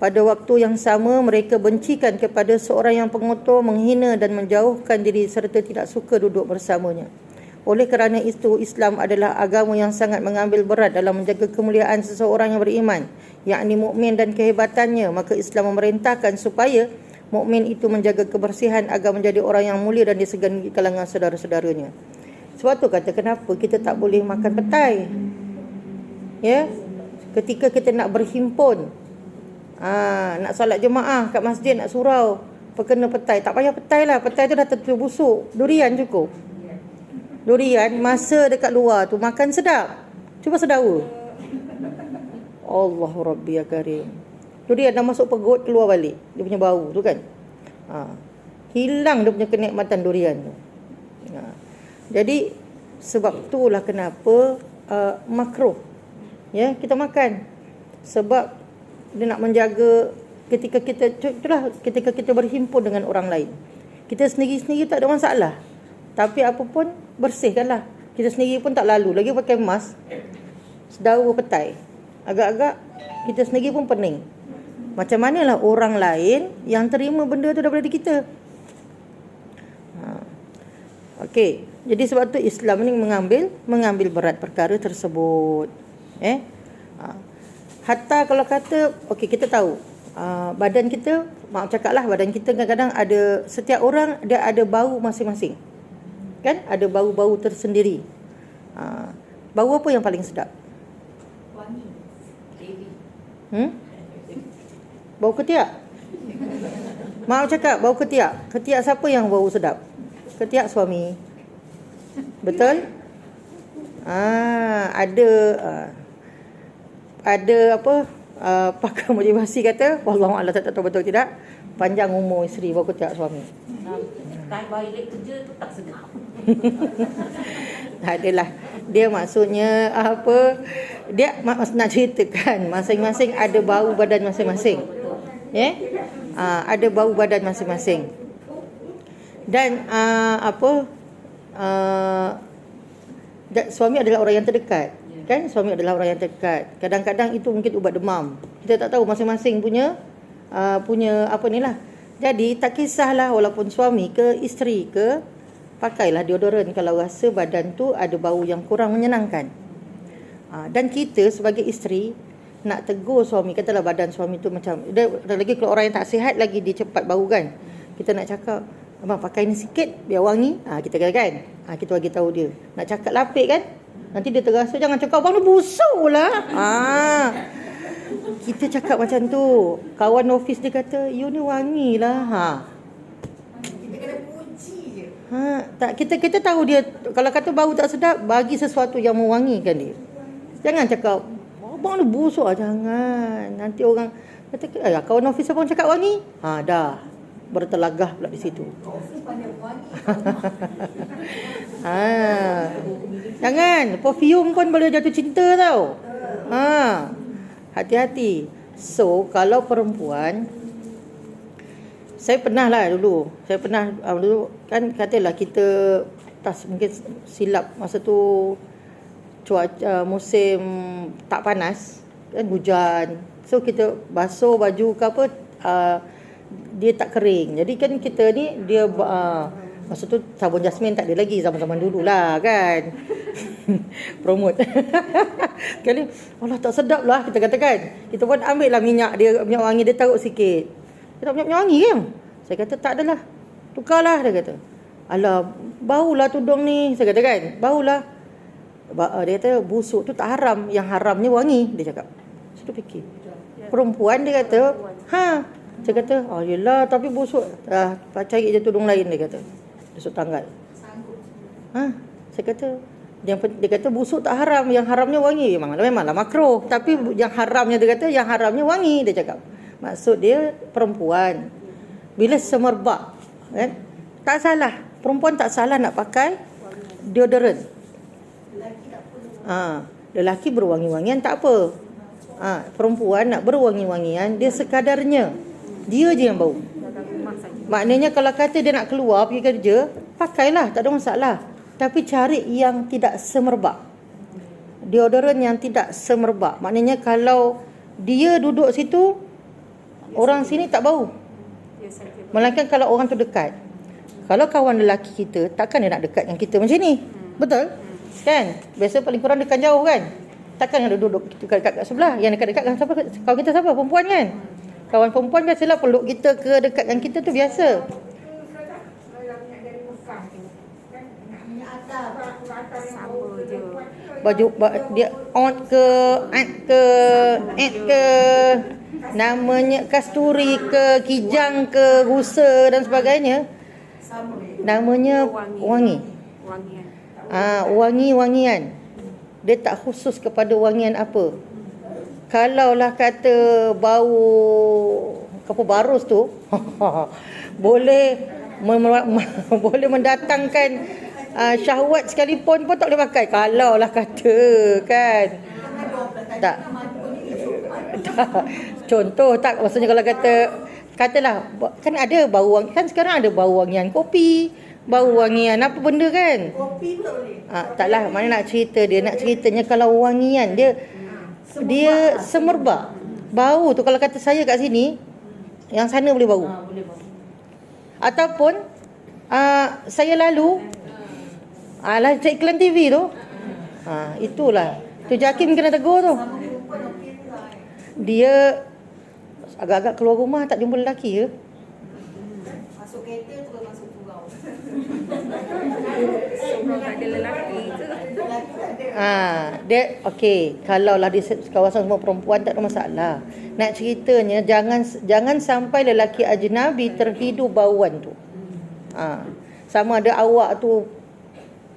Pada waktu yang sama, mereka bencikan kepada seorang yang pengotor, menghina dan menjauhkan diri serta tidak suka duduk bersamanya. Oleh kerana itu, Islam adalah agama yang sangat mengambil berat dalam menjaga kemuliaan seseorang yang beriman, yakni mukmin dan kehebatannya. Maka Islam memerintahkan supaya mukmin itu menjaga kebersihan agar menjadi orang yang mulia dan disegani di kalangan saudara-saudaranya. Sebab tu kata kenapa kita tak boleh makan petai. Ya? Ketika kita nak berhimpun, nak solat jemaah kat masjid, nak surau, perkena petai. Tak payah petai lah, petai tu dah terbusuk. Durian cukup. Durian masa dekat luar tu makan sedap. Cuba sedawa. Allahu Rabbi ya Karim. Durian dah masuk perut, keluar balik dia punya bau tu kan. Hilang dia punya kenikmatan durian tu. Jadi sebab itulah kenapa makruh ya kita makan. Sebab dia nak menjaga ketika kita berhimpun dengan orang lain. Kita sendiri-sendiri tak ada masalah. Tapi apa pun bersihkanlah. Kita sendiri pun tak lalu lagi pakai mask. Sedawa petai. Agak-agak kita sendiri pun pening. Macam manalah orang lain yang terima benda tu daripada kita. Okey. Jadi sebab tu Islam ni mengambil berat perkara tersebut. Hatta kalau kata, okey kita tahu badan kita, maaf cakap lah, badan kita kadang-kadang ada, setiap orang dia ada bau masing-masing. Kan? Ada bau-bau tersendiri. Bau apa yang paling sedap? Wangi. Baby. Bau ketiak? Maaf cakap, bau ketiak. Ketiak siapa yang bau sedap? Ketiak suami. Betul? Ada apa? Pakar motivasi kata, wallahualam tak tahu betul tidak, panjang umur isteri bau ketiak suami. Time balik kerja tu tak sedap. Adalah. Dia maksudnya apa? Dia nak ceritakan masing-masing ada bau badan masing-masing. Ada bau badan masing-masing. Dan suami adalah orang yang terdekat. Kan? Suami adalah orang yang terdekat. Kadang-kadang itu mungkin ubat demam. Kita tak tahu masing-masing punya apa ni lah. Jadi tak kisahlah walaupun suami ke isteri ke, pakailah deodoran kalau rasa badan tu ada bau yang kurang menyenangkan. Dan kita sebagai isteri nak tegur suami, katalah badan suami tu macam dia lagi, kalau orang yang tak sihat lagi dia cepat bau kan. Kita nak cakap, abang pakai ni sikit biar wangi. Kita katakan, kita bagi tahu dia. Nak cakap lapik kan, nanti dia terasa, jangan cakap abang ni busuk lah. Kita cakap macam tu. Kawan office dia kata, you ni wangi lah. Kita kena puji je. Tak, kita tahu dia kalau kata bau tak sedap, bagi sesuatu yang mewangikan dia. Jangan cakap abang ni busuk lah. Jangan. Nanti orang kata, kawan office abang cakap wangi. Dah bertelagah pula di situ. Jangan. Perfume pun boleh jatuh cinta tau. Hati-hati. So kalau perempuan, saya pernah dulu kan, katalah kita mungkin silap masa tu cuaca musim tak panas kan, hujan, so kita basuh baju ke apa, dia tak kering. Jadi kan kita ni dia masa tu sabun jasmin tak ada lagi, zaman-zaman dulu lah kan. Promote. Kali Allah tak sedap lah kita katakan. Kita pun ambil lah minyak wangi dia, taruh sikit. Dia tak minyak wangi kan? Saya kata tak adalah. Tukarlah, dia kata. Alah, baulah tudung ni. Saya kata kan, baulah. Dia kata busuk tu tak haram, yang haramnya wangi, dia cakap. Saya fikir. Perempuan dia kata, saya kata, yelah tapi busuk. Cari je tudung lain, dia kata. Besok tanggal. Saya kata, dia kata busuk tak haram, yang haramnya wangi. Memanglah makruh, tapi yang haramnya, dia kata yang haramnya wangi, dia cakap. Maksud dia perempuan bila semerbak kan, tak salah, perempuan tak salah nak pakai deodoran. Lelaki berwangi-wangian tak apa. Perempuan nak berwangi-wangian, dia sekadarnya, dia je yang bau. Maknanya kalau kata dia nak keluar pergi kerja, pakailah, tak ada masalah. Tapi cari yang tidak semerbak. Deodoran yang tidak semerbak. Maknanya kalau dia duduk situ, orang sini tak bau. Melainkan kalau orang tu dekat. Kalau kawan lelaki kita, takkan dia nak dekat dengan kita macam ni. Betul? Kan? Biasa paling kurang dekat jauh kan? Takkan ada duduk dekat sebelah. Yang dekat-dekat kan siapa? Kawan kita siapa? Perempuan kan? Kawan perempuan biasalah peluk kita ke dekat dengan kita tu biasa. Baju dia on ke ke namanya kasturi ke kijang ke rusa dan sebagainya, namanya wangi. Wangi-wangian. Dia tak khusus kepada wangian apa. Kalaulah kata bau kapur barus tu boleh boleh mendatangkan syahwat sekalipun pun tak boleh pakai. Kalau lah kata kan, tak. Contoh tak, maksudnya kalau katalah kan ada bau wangi, kan sekarang ada bau wangian kopi, bau wangian apa benda kan. Kopi pun boleh. Taklah, mana nak cerita dia, nak ceritanya kalau wangian dia semerbak. Bau tu kalau kata saya kat sini, yang sana boleh bau. Ataupun saya lalu iklan TV tu. Itulah. Tu Jakim kena tegur tu. dia agak-agak keluar rumah tak jumpa lelaki ke? Masuk kereta terus masuk surau. Surau tak ada lelaki ke? Dia okey, kalaulah di kawasan semua perempuan tak ada masalah. Nak ceritanya jangan sampai lelaki ajnabi terhidu bauan tu. Sama ada awak tu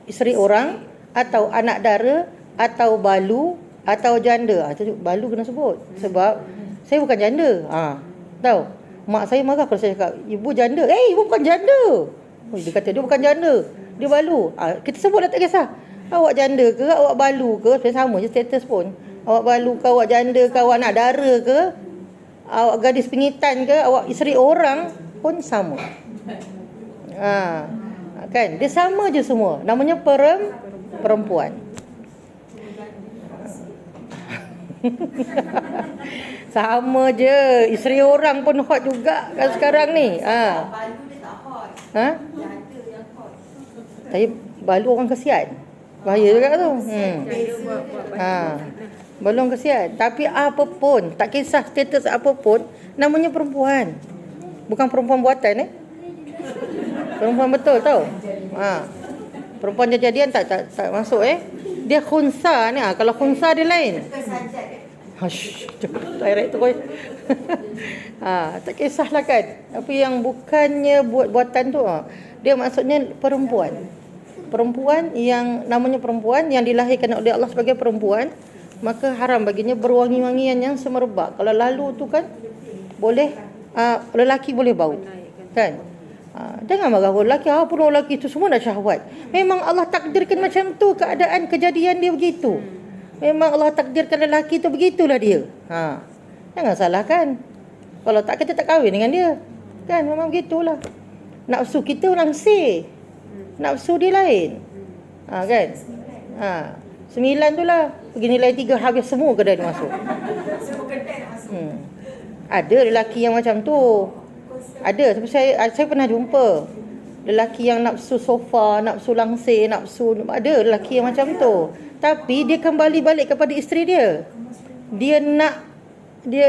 isteri orang atau anak dara atau balu atau janda. Balu kena sebut sebab saya bukan janda. Tahu? Mak saya marah kalau saya cakap ibu janda. Ibu bukan janda. Dia kata dia bukan janda. Dia balu. Kita sebutlah tak kisah. Awak janda ke, awak balu ke, sebenarnya sama je status pun. Awak balu ke, awak janda ke, awak anak dara ke, awak gadis pingitan ke, awak isteri orang pun sama. Kan? Dia sama je semua. Namanya perempuan. Sama je. Isteri orang pun hot juga kan sekarang ni. Balu dia tak hot. Janda yang hot. Tapi balu orang kesian. Bahaya juga tu. Belum kesian. Tapi apa pun, tak kisah status apa pun, namanya perempuan. Bukan perempuan buatan Perempuan betul tau. Perempuan jadian tak masuk Dia khunsa ni. Kalau khunsa dia lain. Direct tu koi. Tak kisahlah kan. Tapi yang bukannya buatan tu, dia maksudnya perempuan. Perempuan yang namanya perempuan yang dilahirkan oleh Allah sebagai perempuan, maka haram baginya berwangi-wangian yang semerbak. Kalau lalu tu kan boleh lelaki boleh bau. Kan? Jangan marah lelaki. Apa lelaki tu semua dah syahwat. Memang Allah takdirkan macam tu keadaan kejadian dia begitu. Memang Allah takdirkan lelaki tu begitulah dia. Jangan salahkan. Kalau tak kita tak kahwin dengan dia. Kan memang begitulah. Nafsu kita langsir. Nafsu dia lain. Kan? 9 tu lah. Pergi nilai 3 habis semua kedai dia masuk. Ada lelaki yang macam tu. Ada. Tapi saya pernah jumpa lelaki yang nafsu sofa, nafsu langsir, ada lelaki yang macam tu. Tapi dia kembali balik kepada isteri dia. Dia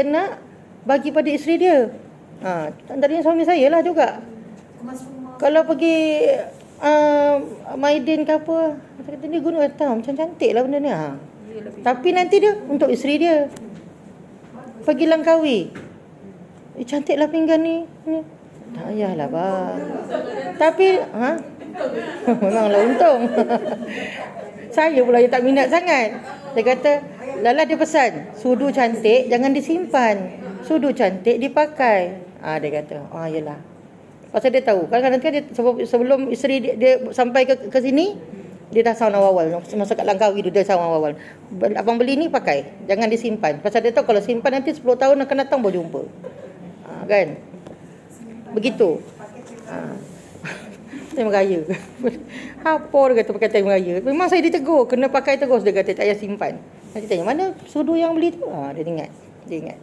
nak bagi pada isteri dia. Antaranya suami saya lah juga. Kalau pergi Maidin ke apa, kata dia guna tahu macam cantik lah benda ni. Tapi nanti dia untuk isteri dia. Pergi Langkawi. Cantik lah pinggan ni. Tak payahlah bang. Tapi memanglah untung. Saya pula yang tak minat sangat. Dia kata, Lala dia pesan, sudu cantik jangan disimpan. Sudu cantik dipakai. Dia kata, yelah. Pasal dia tahu, kadang-kadang kan dia, sebelum isteri dia sampai ke sini, dia dah sound awal. Masa kat Langkawi tu dia sound awal. Abang beli ni pakai, jangan disimpan. Pasal dia tahu kalau simpan nanti 10 tahun akan datang baru jumpa. Kan? Begitu. Time raya. Apa dia kata pakai time raya? Memang saya ditegur, kena pakai terus. Dia kata tak payah simpan. Nanti tanya, mana sudu yang beli tu? Dia ingat.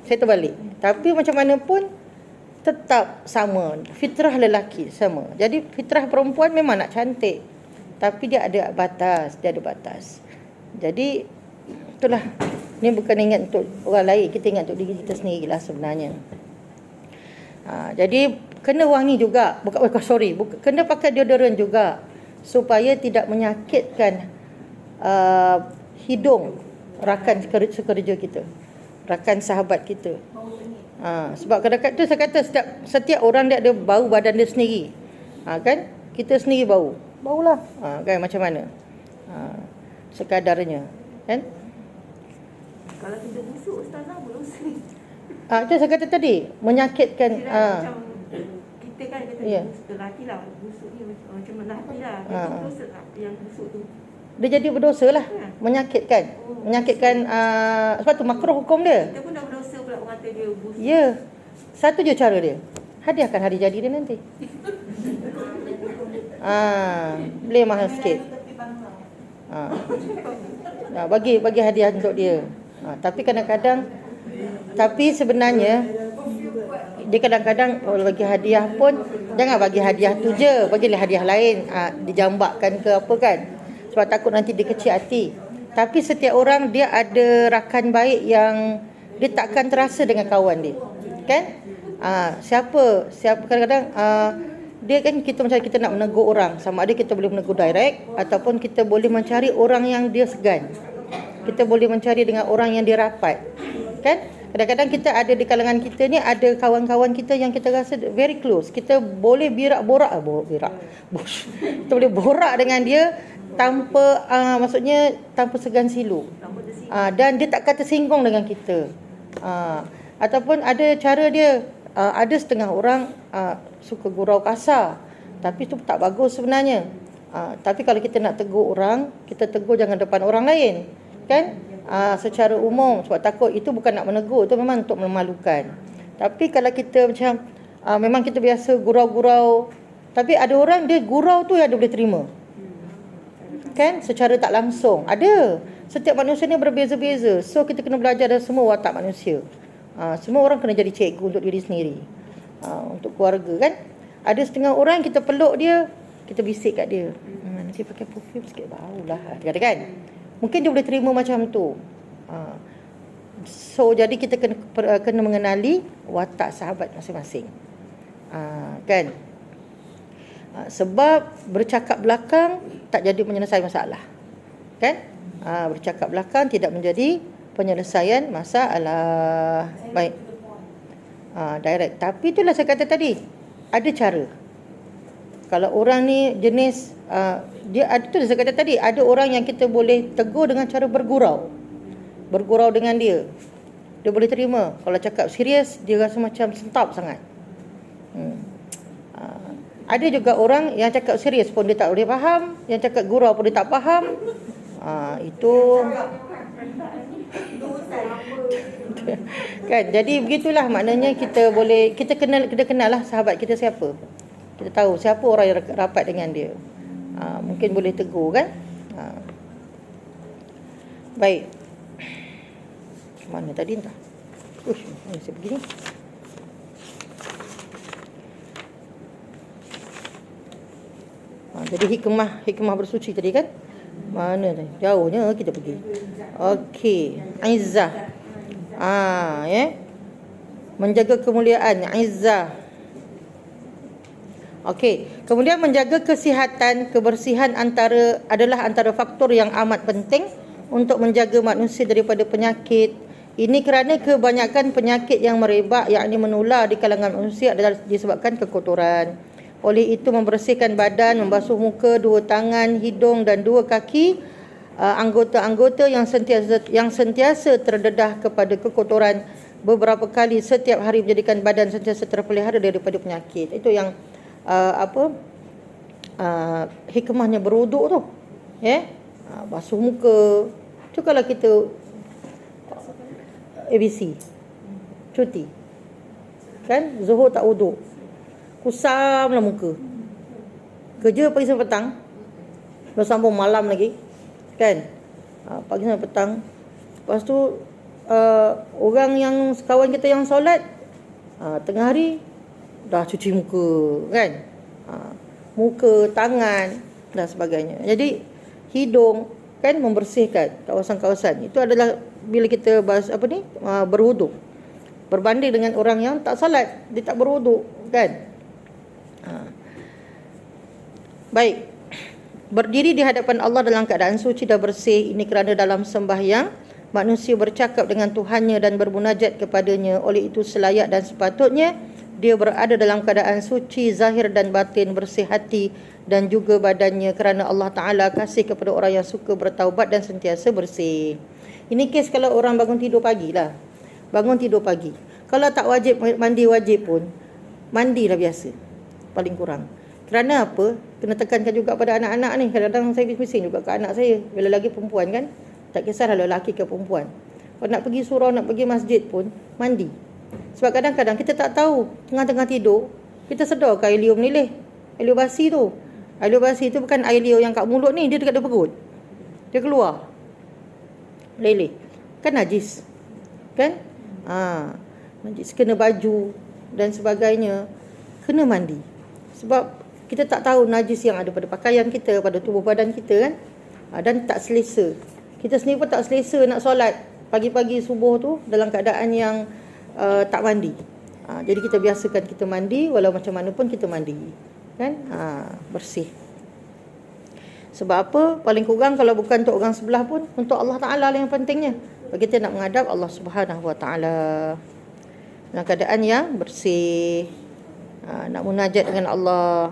Saya terbalik. Tapi macam mana pun tetap sama. Fitrah lelaki sama. Jadi fitrah perempuan memang nak cantik. Tapi dia ada batas. Jadi itulah. Ni bukan ingat untuk orang lain. Kita ingat untuk diri kita sendiri lah sebenarnya. Jadi kena wangi juga. Kena pakai deodoran juga. Supaya tidak menyakitkan hidung rakan sekerja kita. Rakan sahabat kita. Sebab kadang-kadang tu saya kata setiap orang dia ada bau badan dia sendiri. Kan? Kita sendiri baulah. Kan macam mana? Sekadarnya. Kan? Kalau tidak busuk ustazah berdosa. Itu saya kata tadi menyakitkan. Macam kita kan kata lelaki lah busuk ni macam lelaki lah. Itu berdosa tak yang busuk tu? Dia jadi berdosa lah. Menyakitkan. Sebab tu makruh hukum dia. Kita pun dah berdosa pula orang kata dia busuk. Ya. Satu je cara dia. Hadiahkan hari jadi dia nanti. Boleh mahal sikit. Bagi hadiah untuk dia. Tapi kadang-kadang sebenarnya dia kadang-kadang kalau bagi hadiah pun jangan bagi hadiah tu je, bagilah hadiah lain, dijambakkan ke apa kan. Sebab takut nanti dia kecil hati. Tapi setiap orang dia ada rakan baik yang dia takkan terasa dengan kawan dia. Kan? Siapa kadang-kadang dia kan kita macam kita nak menegur orang, sama ada kita boleh menegur direct ataupun kita boleh mencari orang yang dia segan. Kita boleh mencari dengan orang yang dia rapat. Kan? Kadang-kadang kita ada di kalangan kita ni ada kawan-kawan kita yang kita rasa very close. Kita boleh kita boleh borak dengan dia tanpa maksudnya tanpa segan silu. Dan dia takkan tersinggung dengan kita. Ataupun ada cara dia, ada setengah orang suka gurau kasar, tapi tu tak bagus sebenarnya. Tapi kalau kita nak tegur orang, kita tegur jangan depan orang lain, kan? Secara umum, sebab takut itu bukan nak menegur, itu memang untuk memalukan. Tapi kalau kita macam memang kita biasa gurau-gurau, tapi ada orang dia gurau tu yang dia boleh terima, kan? Secara tak langsung. Ada. Setiap manusia ni berbeza-beza. So kita kena belajar dari semua watak manusia. Semua orang kena jadi cikgu untuk diri sendiri, untuk keluarga, kan? Ada setengah orang kita peluk dia, kita bisik kat dia, nanti pakai perfume sikit bau lah, katakan. Mungkin dia boleh terima macam tu. So jadi kita kena mengenali watak sahabat masing-masing, kan? Sebab bercakap belakang tak jadi penyelesaian masalah, kan? Bercakap belakang tidak menjadi penyelesaian masalah. Baik. Direct. Tapi itulah saya kata tadi, ada cara. Kalau orang ni jenis dia ada tu saya kata tadi, ada orang yang kita boleh tegur dengan cara bergurau dengan dia. Dia boleh terima. Kalau cakap serius, dia rasa macam sentap sangat. Ada juga orang yang cakap serius pun dia tak boleh faham, yang cakap gurau pun dia tak faham. Itu kan, jadi begitulah maknanya kita kenal lah sahabat kita siapa. Kita tahu siapa orang yang rapat dengan dia. Mungkin boleh tegur, kan? Baik. Mana tadi entah. Mana saya pergi ni? Jadi hikmah bersuci tadi, kan? Mana tadi? Jauhnya kita pergi. Okey, izzah. Menjaga kemuliaan, izzah. Okey, kemudian menjaga kesihatan, kebersihan adalah antara faktor yang amat penting untuk menjaga manusia daripada penyakit. Ini kerana kebanyakan penyakit yang merebak, yakni menular di kalangan manusia, adalah disebabkan kekotoran. Oleh itu membersihkan badan, membasuh muka, 2 tangan, hidung dan 2 kaki, anggota-anggota yang sentiasa terdedah kepada kekotoran beberapa kali setiap hari menjadikan badan sentiasa terpelihara daripada penyakit. Itu yang hikmahnya berwuduk tu, basuh muka. Tu kalau kita ABC cuti, kan, Zuhur tak wuduk, kusamlah muka, kerja pagi sampai petang, dah sambung malam lagi, kan, pagi sampai petang. Lepas tu orang yang kawan kita yang solat tengah hari dah cuci muka, kan, muka, tangan dan sebagainya. Jadi hidung, kan, membersihkan kawasan-kawasan. Itu adalah bila kita berwuduk, berbanding dengan orang yang tak salat, dia tak berwuduk, kan. Baik. Berdiri di hadapan Allah dalam keadaan suci dan bersih, ini kerana dalam sembahyang manusia bercakap dengan Tuhannya dan bermunajat kepadanya. Oleh itu selayak dan sepatutnya dia berada dalam keadaan suci zahir dan batin, bersih hati dan juga badannya, kerana Allah Ta'ala kasih kepada orang yang suka bertaubat dan sentiasa bersih. Ini kes kalau orang bangun tidur pagi lah. Bangun tidur pagi. Kalau tak wajib mandi wajib pun, mandilah biasa, paling kurang. Kerana apa? Kena tekankan juga pada anak-anak ni. Kadang-kadang saya bising juga ke anak saya, bila lagi perempuan, kan, tak kisahlah lelaki ke perempuan. Kalau nak pergi surau, nak pergi masjid pun, mandi. Sebab kadang-kadang kita tak tahu, tengah-tengah tidur, kita sedar ke air liur meleleh. Air liur basi tu. Air liur basi tu bukan air liur yang kat mulut ni, dia dekat perut. Dia keluar. Leleh. Kan najis. Kan? Najis. Kena baju dan sebagainya. Kena mandi. Sebab kita tak tahu najis yang ada pada pakaian kita, pada tubuh badan kita, kan. Dan tak selesa. Kita sendiri pun tak selesa nak solat pagi-pagi subuh tu dalam keadaan yang tak mandi. Jadi kita biasakan kita mandi, walau macam mana pun kita mandi, kan? Bersih. Sebab apa? Paling kurang kalau bukan untuk orang sebelah pun, untuk Allah Ta'ala lah yang pentingnya. Bagi kita nak menghadap Allah Subhanahu Wa Ta'ala dalam keadaan yang bersih, nak munajat dengan Allah.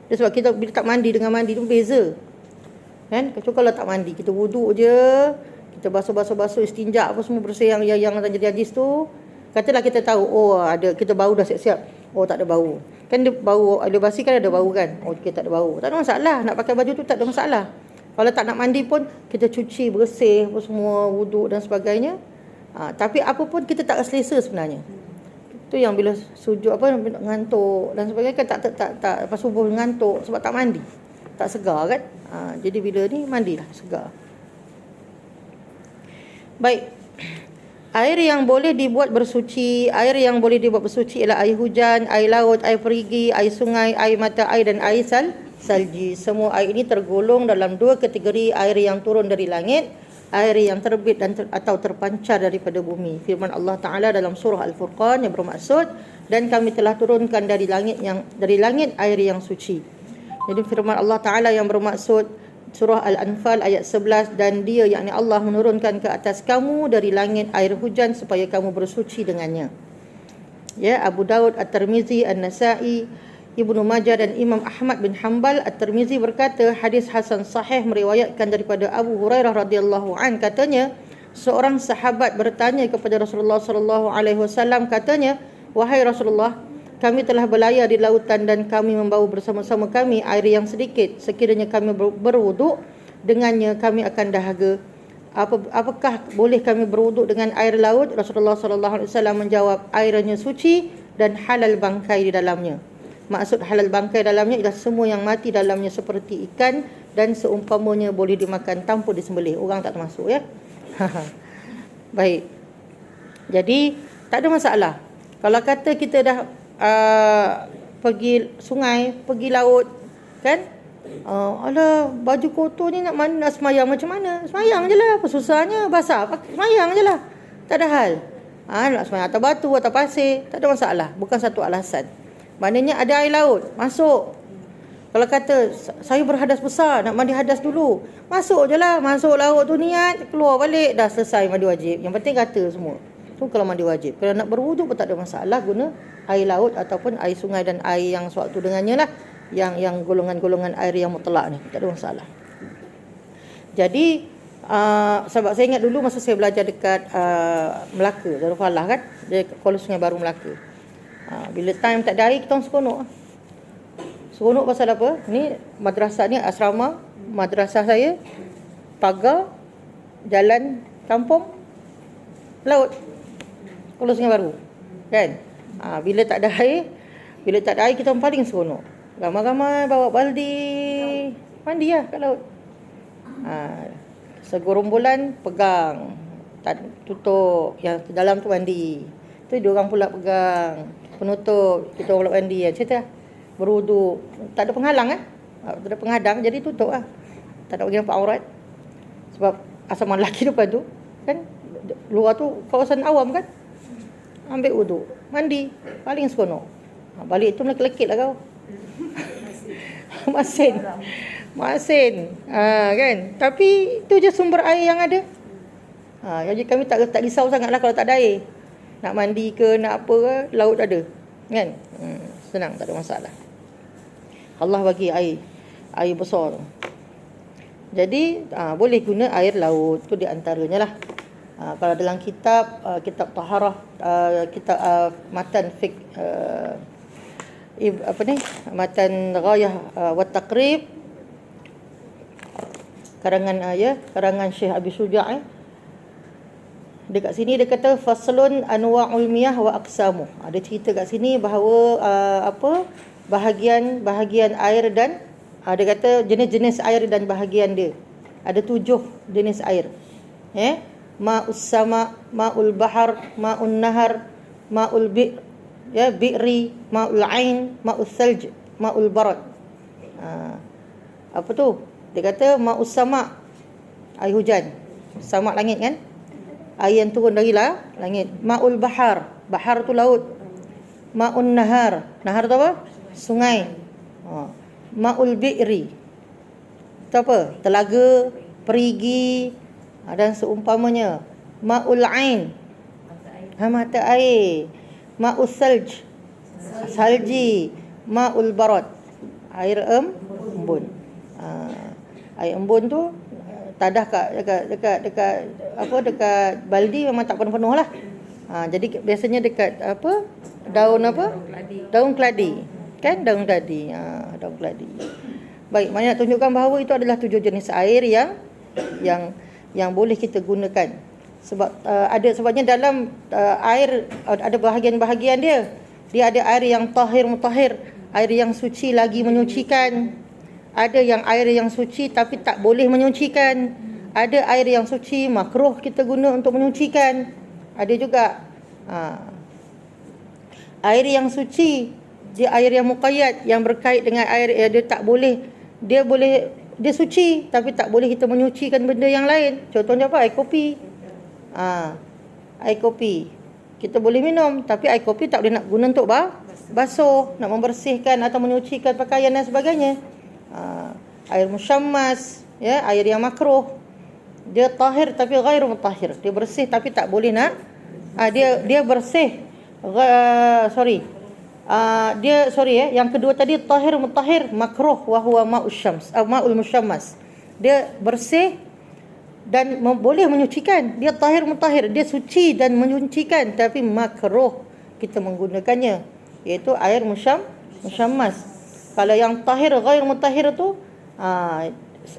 Dia sebab kita bila tak mandi dengan mandi tu beza, kan? Kecuali kalau tak mandi, kita wuduk je, kita basuh istinja apa semua bersih yang jadi najis tu, katalah kita tahu ada, kita bau dah siap-siap, tak ada bau. Kan dia bau, ada basi kan ada bau kan. Kita tak ada bau. Tak ada masalah. Nak pakai baju tu tak ada masalah. Kalau tak nak mandi pun kita cuci bersih apa semua, wuduk dan sebagainya. Tapi apa pun kita tak selesa sebenarnya. Tu yang bila sujud ngantuk dan sebagainya kan tak pas subuh ngantuk sebab tak mandi. Tak segar kan? Jadi bila ni mandilah segar. Baik. Air yang boleh dibuat bersuci ialah air hujan, air laut, air perigi, air sungai, air mata air dan air salji. Semua air ini tergolong dalam dua kategori air yang turun dari langit, air yang terbit atau terpancar daripada bumi. Firman Allah Ta'ala dalam surah Al-Furqan yang bermaksud, dan kami telah turunkan dari langit air yang suci. Jadi firman Allah Ta'ala yang bermaksud surah Al-Anfal ayat 11, dan dia yakni Allah menurunkan ke atas kamu dari langit air hujan supaya kamu bersuci dengannya. Ya, Abu Daud, At-Tirmizi, An-Nasa'i, Ibnu Majah dan Imam Ahmad bin Hanbal. At-Tirmizi berkata hadis hasan sahih meriwayatkan daripada Abu Hurairah radhiyallahu an, katanya seorang sahabat bertanya kepada Rasulullah sallallahu alaihi wasallam, katanya, wahai Rasulullah, kami telah berlayar di lautan dan kami membawa bersama-sama kami air yang sedikit. Sekiranya kami berwuduk dengannya, kami akan dahaga. Apakah boleh kami berwuduk dengan air laut? Rasulullah sallallahu alaihi wasallam menjawab, airnya suci dan halal bangkai di dalamnya. Maksud halal bangkai dalamnya ialah semua yang mati dalamnya seperti ikan dan seumpamanya boleh dimakan tanpa disembelih. Orang tak termasuk, ya. Baik. Jadi tak ada masalah. Kalau kata kita dah pergi sungai, pergi laut, kan? Alah, baju kotor ni nak semayang macam mana? Semayang je lah, apa susahnya? Basah, semayang je lah. Tak ada hal. Nak semayang atas batu, atas pasir, tak ada masalah. Bukan satu alasan. Maknanya ada air laut, masuk. Kalau kata saya berhadas besar, nak mandi hadas dulu, masuk je lah. Masuk laut tu niat, keluar balik, dah selesai mandi wajib. Yang penting kata semua. Tu kalau mandi wajib. Kalau nak berwuduk pun tak ada masalah, guna air laut ataupun air sungai dan air yang sewaktu dengannya lah, yang golongan-golongan air yang mutlak ni, tak ada masalah. Jadi sebab saya ingat dulu masa saya belajar dekat Melaka, Darul Falah kan, dia Kuala Sungai Baru Melaka. Bila time tak ada air, kita orang seronok pasal apa? Ni madrasah ni, asrama madrasah saya, pagar jalan kampung laut Kuala Sungai Baru kan. Bila tak ada air kita orang paling seronok. Ramai-ramai bawa baldi mandi lah kat laut. Segorombolan pegang, tutup, yang dalam tu mandi. Tu dia orang pula pegang, penutup, kita orang pula mandi. Cerita berwuduk, tak ada penghalang kan? Tak ada penghadang, jadi tutup lah. Tak nak bagi nampak aurat. Sebab asal lelaki depan tu kan, luar tu kawasan awam kan. Ambil wuduk, mandi, paling seronok. Balik tu melekit lah kau. Masin. Kan? Tapi itu je sumber air yang ada. Jadi kami tak risau sangatlah kalau tak ada air. Nak mandi ke, nak apa ke, laut ada. Kan? Senang, tak ada masalah. Allah bagi air besar tu. Jadi boleh guna air laut, tu di antaranya lah. Kalau dalam kitab taharah, kitab matan fiqh, matan ghayah wa taqrib, karangan Syekh Abi Syuja', dekat sini dia kata faslun anwa'ul miyah wa aqsamu. Ada cerita kat sini bahawa bahagian air dan dia kata jenis-jenis air dan bahagian dia. Ada 7 jenis air. Ma'us sama, ma'ul bahar, ma'un nahar, ma'ul bi'ri, ma'ul ain, ma'ul thalj, ma'ul barad. Apa tu? Dia kata ma'us sama, air hujan. Samak langit kan? Air yang turun dari langit. Ma'ul bahar. Bahar tu laut. Ma'un nahar. Nahar tu apa? Sungai. Ma'ul bi'ri. Itu apa? Telaga, perigi, dan seumpamanya. Ma'ul ain. Mata air. Ma'ul salj. Salji. Ma'ul barad. Air embun. Air embun tu tadah dekat baldi memang tak penuh-penuh lah. Jadi biasanya dekat daun daun keladi kan, daun keladi. Daun keladi. Baik, banyak tunjukkan bahawa itu adalah 7 jenis air yang boleh kita gunakan. Sebabnya dalam air ada bahagian-bahagian dia ada air yang tahir mutahhir, air yang suci lagi menyucikan. Ada yang air yang suci tapi tak boleh menyucikan. Ada air yang suci makruh kita guna untuk menyucikan. Ada juga air yang suci, dia air yang muqayyad, yang berkait dengan air dia tak boleh, dia suci tapi tak boleh kita menyucikan benda yang lain. Contohnya apa? Air kopi. Air kopi kita boleh minum, tapi air kopi tak boleh nak guna untuk basuh, nak membersihkan atau menyucikan pakaian dan sebagainya. Air musyammas, ya, air yang makruh. Dia tahir tapi ghairu mutahhir. Dia bersih tapi tak boleh nak dia bersih. Yang kedua tadi tahir mutahhir makruh wa huwa ma'us syams ma'ul musyammas. Dia bersih dan boleh menyucikan. Dia tahir mutahhir, dia suci dan menyucikan, tapi makruh kita menggunakannya, iaitu air musyammas. Kalau yang tahir ghair mutahhir tu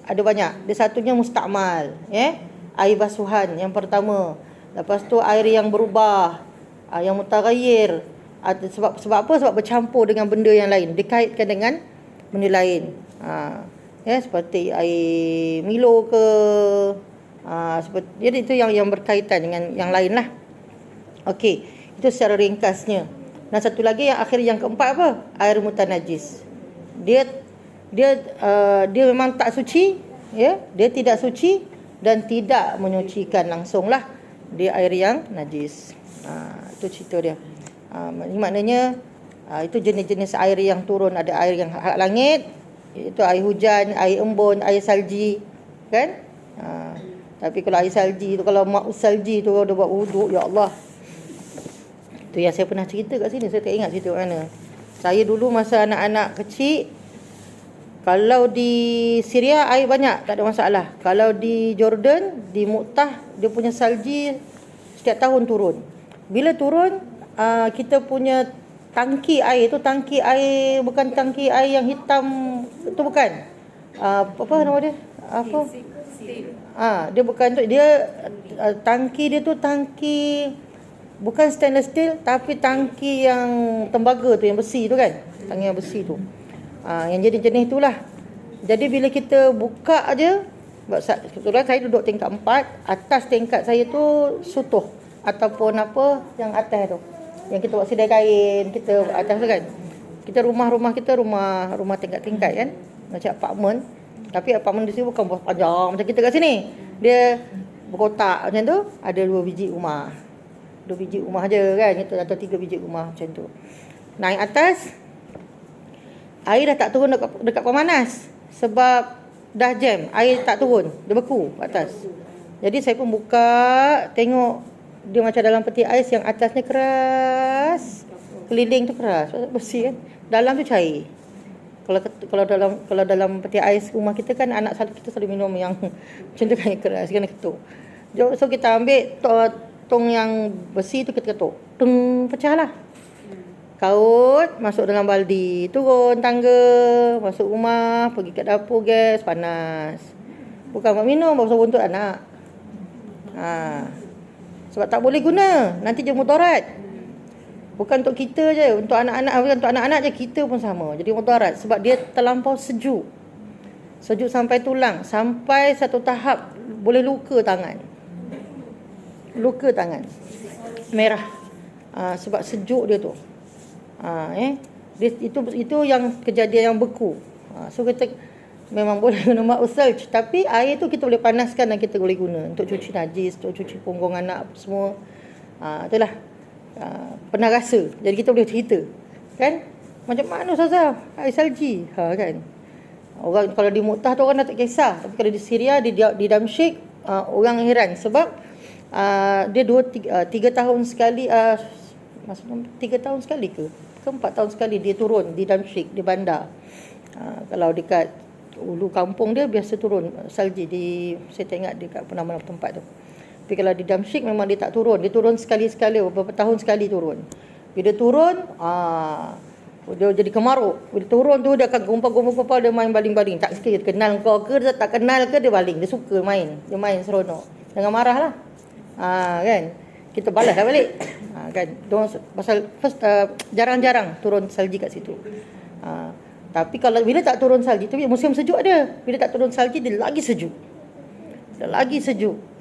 ada banyak. Dia satunya musta'mal, ya. Air basuhan yang pertama. Lepas tu air yang berubah, yang mutaghayyir. Sebab apa? Sebab bercampur dengan benda yang lain, dikaitkan dengan benda lain. Ya, seperti air Milo ke jadi itu yang berkaitan dengan yang lain lah. Okey, itu secara ringkasnya. Dan satu lagi yang akhir, yang keempat apa? Air mutanajis. Dia memang tak suci, ya, dia tidak suci dan tidak menyucikan langsung lah. Dia air yang najis. Itu cerita dia. Maknanya itu jenis-jenis air yang turun. Ada air yang hak langit, itu air hujan, air embun, air salji, kan? Tapi kalau air salji tu, kalau ma'us salji tu dia buat wuduk, ya Allah. Itu yang saya pernah cerita kat sini. Saya tak ingat cerita mana. Saya dulu masa anak-anak kecil, kalau di Syria air banyak, tak ada masalah. Kalau di Jordan, di Mu'tah, dia punya salji setiap tahun turun. Bila turun, kita punya tangki air tu, tangki air, bukan tangki air yang hitam itu, bukan. Apa nama dia? Apa? Dia bukan tu. Dia tangki dia tu tangki bukan stainless steel, tapi tangki yang tembaga tu, yang besi tu kan. Tangki yang besi tu. Yang jenis-jenis itulah. Jadi bila kita buka aja, kebetulan saya duduk tingkat 4, atas tingkat saya tu sutuh ataupun apa yang atas tu, yang kita buat sidai kain, kita atas tu kan. Kita rumah kita rumah tingkat-tingkat kan, macam apartmen. Tapi apartmen di sini bukan panjang macam kita kat sini. Dia berkotak macam tu, ada 2 biji rumah. 2 biji rumah je kan, atau 3 biji rumah macam tu. Naik atas, air dah tak turun dekat pemanas sebab dah jam, air tak turun, dia beku atas. Jadi saya pun buka, tengok dia macam dalam peti ais yang atasnya keras, keliling tu keras, bersih kan, dalam tu cair. Kalau dalam peti ais rumah kita kan, anak kita selalu minum yang macam tu kan, yang keras kan, ketuk. So kita ambil tong yang besi tu, kita ketuk, pecahlah. Kaut, masuk dalam baldi, turun tangga, masuk rumah, pergi kat dapur, gas panas. Bukan buat minum, buat untuk anak. Sebab tak boleh guna, nanti dia mudarat. Bukan untuk kita je, untuk anak-anak je, kita pun sama. Jadi mudarat sebab dia terlampau sejuk. Sejuk sampai tulang, sampai satu tahap boleh luka tangan. Merah. Sebab sejuk dia tu. Itu yang kejadian yang beku. So kita memang boleh guna ma'us salj, tapi air tu kita boleh panaskan dan kita boleh guna untuk cuci najis, untuk cuci punggung anak apa semua. Itulah pernah rasa. Jadi kita boleh cerita. Kan? Macam mana Ustazah? Air salji. Kan? Orang kalau di Mu'tah tu orang dah tak kisah, tapi kalau di Syria, di Damsyik, orang heran sebab dia 3 tahun sekali, maksudnya 3 tahun sekali ke 4 tahun sekali dia turun di Damsyik, di bandar. Kalau dekat ulu kampung dia biasa turun salji saya tak ingat dekat mana tempat tu. Tapi kalau di Damsyik memang dia tak turun. Dia turun sekali-sekali, beberapa tahun sekali turun. Bila dia turun, dia jadi kemaruk. Bila turun tu dia akan gumpal-gumpal, dia main baling-baling. Tak kira kenal kau ke, dia tak kenal ke, dia baling. Dia suka main. Dia main seronok. Jangan marah lah. Kan? Kita balas lah balik. Kan? Pasal first, jarang-jarang turun salji kat situ. Tapi kalau bila tak turun salji tu, musim sejuk ada. Bila tak turun salji, dia lagi sejuk.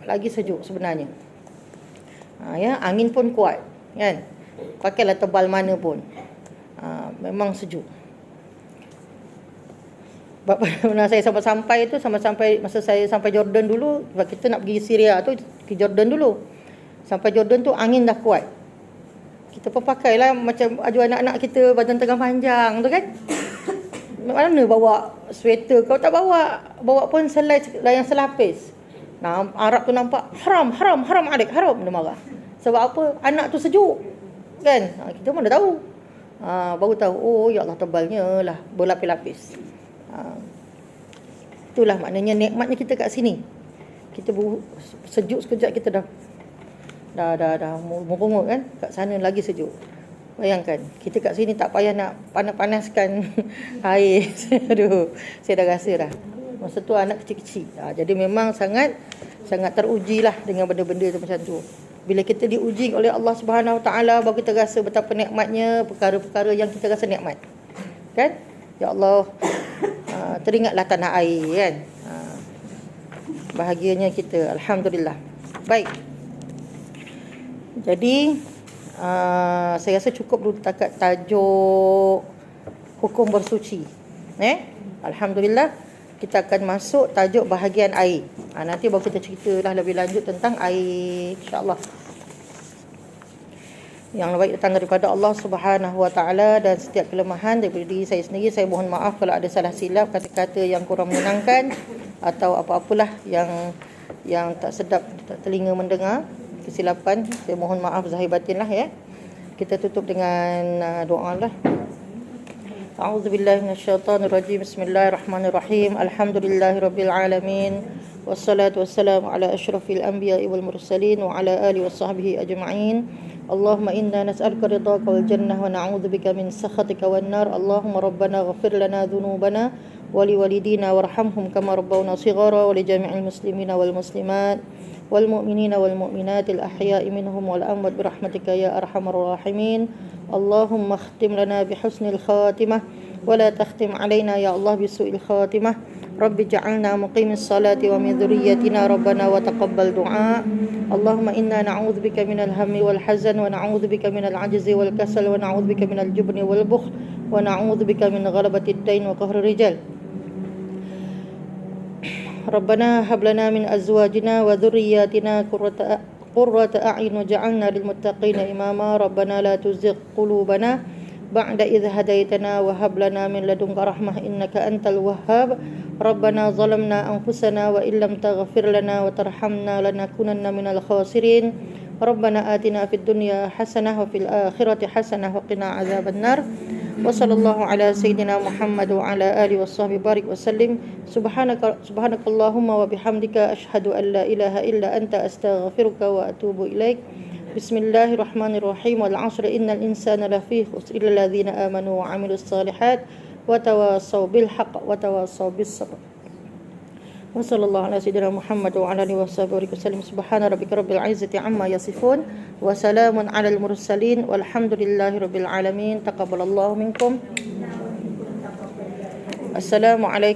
Lagi sejuk sebenarnya. Ya, angin pun kuat. Kan? Pakailah tebal mana pun. Memang sejuk. Pernah saya sampai masa saya sampai Jordan dulu, sebab kita nak pergi Syria tu, ke Jordan dulu. Sampai Jordan tu angin dah kuat. Kita pun pakailah macam baju anak-anak kita, badan tengah panjang tu kan. Mana bawa sweater? Kau tak bawa pun selai yang selapis. Nah, Arab tu nampak haram adik, haram, dia marah. Sebab apa? Anak tu sejuk. Kan? Kita mana tahu. Baru tahu, oh ya Allah, tebalnya lah, berlapis-lapis. Itulah maknanya nikmatnya kita kat sini. Kita sejuk sekejap kita dah merungut kan. Kat sana lagi sejuk. Bayangkan, kita kat sini tak payah nak panas-panaskan air. Aduh, saya dah rasa dah. Masa tu anak kecil-kecil. Jadi memang sangat terujilah dengan benda-benda tu macam tu. Bila kita diuji oleh Allah Subhanahu Wa Taala, baru kita rasa betapa nikmatnya perkara-perkara yang kita rasa nikmat. Kan? Ya Allah, teringatlah tanah air kan. Bahagianya kita, alhamdulillah. Baik. Jadi saya rasa cukup dulu takat tajuk hukum bersuci. Alhamdulillah, kita akan masuk tajuk bahagian air. Nanti baru kita ceritalah lebih lanjut tentang air, insya-Allah. Yang baik datang daripada Allah Subhanahu Wa Taala, dan setiap kelemahan daripada diri saya sendiri, saya mohon maaf kalau ada salah silap, kata-kata yang kurang menyenangkan atau apa-apalah yang tak sedap telinga mendengar, kesilapan, saya mohon maaf zahir batin lah ya. Kita tutup dengan doa lah. A'udzubillahi minasyaitonirrajim. Bismillahirrahmanirrahim. Alhamdulillahirabbil alamin. Wassalatu wassalamu ala asyrafil anbiya'i wal mursalin wa ala alihi washabbihi ajma'in. Allahumma inna nas'aluka ridhaka wal jannah wa na'udzubika min sakhatika wan nar. Allahumma rabbana ighfir lana dhunubana wa liwalidina warhamhum kama rabbawna shighara, wa li jami'il muslimina wal muslimat wal mu'minina wal mu'minatil ahya'i minhum wal amwat bi rahmatika ya arhamar rahimin. Allahumma khtim lana bi husnil khatimah wa la takhtim alaina ya Allah bi su'il khatimah. Rabbi ja'alna muqimis salati wa min dhurriyyatina rabbana wa taqabbal du'a. Allahumma inna na'udzubika minal hammi wal hazan wa na'udzubika minal ajzi wal kasal wa na'udzubika minal jubni wal bukhl wa na'udzubika min ghalabatid dain wa qahri rijal. Rabbana hab lana min azwajina wa dhurriyyatina qurrata a'yun waj'alna lil muttaqina imama. Rabbana la tuzigh qulubana ba'da idh hadaytana wa hab lana min ladunka rahmah innaka antal wahhab. Rabbana zalamna anfusana wa illam taghfir lana wa tarhamna lanakunanna minal khasirin. Rabbana atina fid dunya hasanah wa fil akhirati hasanah wa qina adzaban nar. Wa sallallahu ala sayyidina Muhammad wa ala alihi washabbihi barik wa sallim. Subhanakallahumma wa bihamdika asyhadu an la ilaha illa anta astaghfiruka wa atubu ilaik. Bismillahirrahmanirrahim. Wal 'asri innal insana lafi khusr illa alladhina amanu wa 'amilus shalihat wa tawassaw bil haqq wa tawassaw bis sabr. Wa sallallahu ala sayyidina Muhammad wa ala alihi washabbihi wasallam. Subhana rabbika rabbil izzati amma yasifun wa salamun alal mursalin walhamdulillahi rabbil alamin. Taqabbalallahu minkum. Assalamualaikum.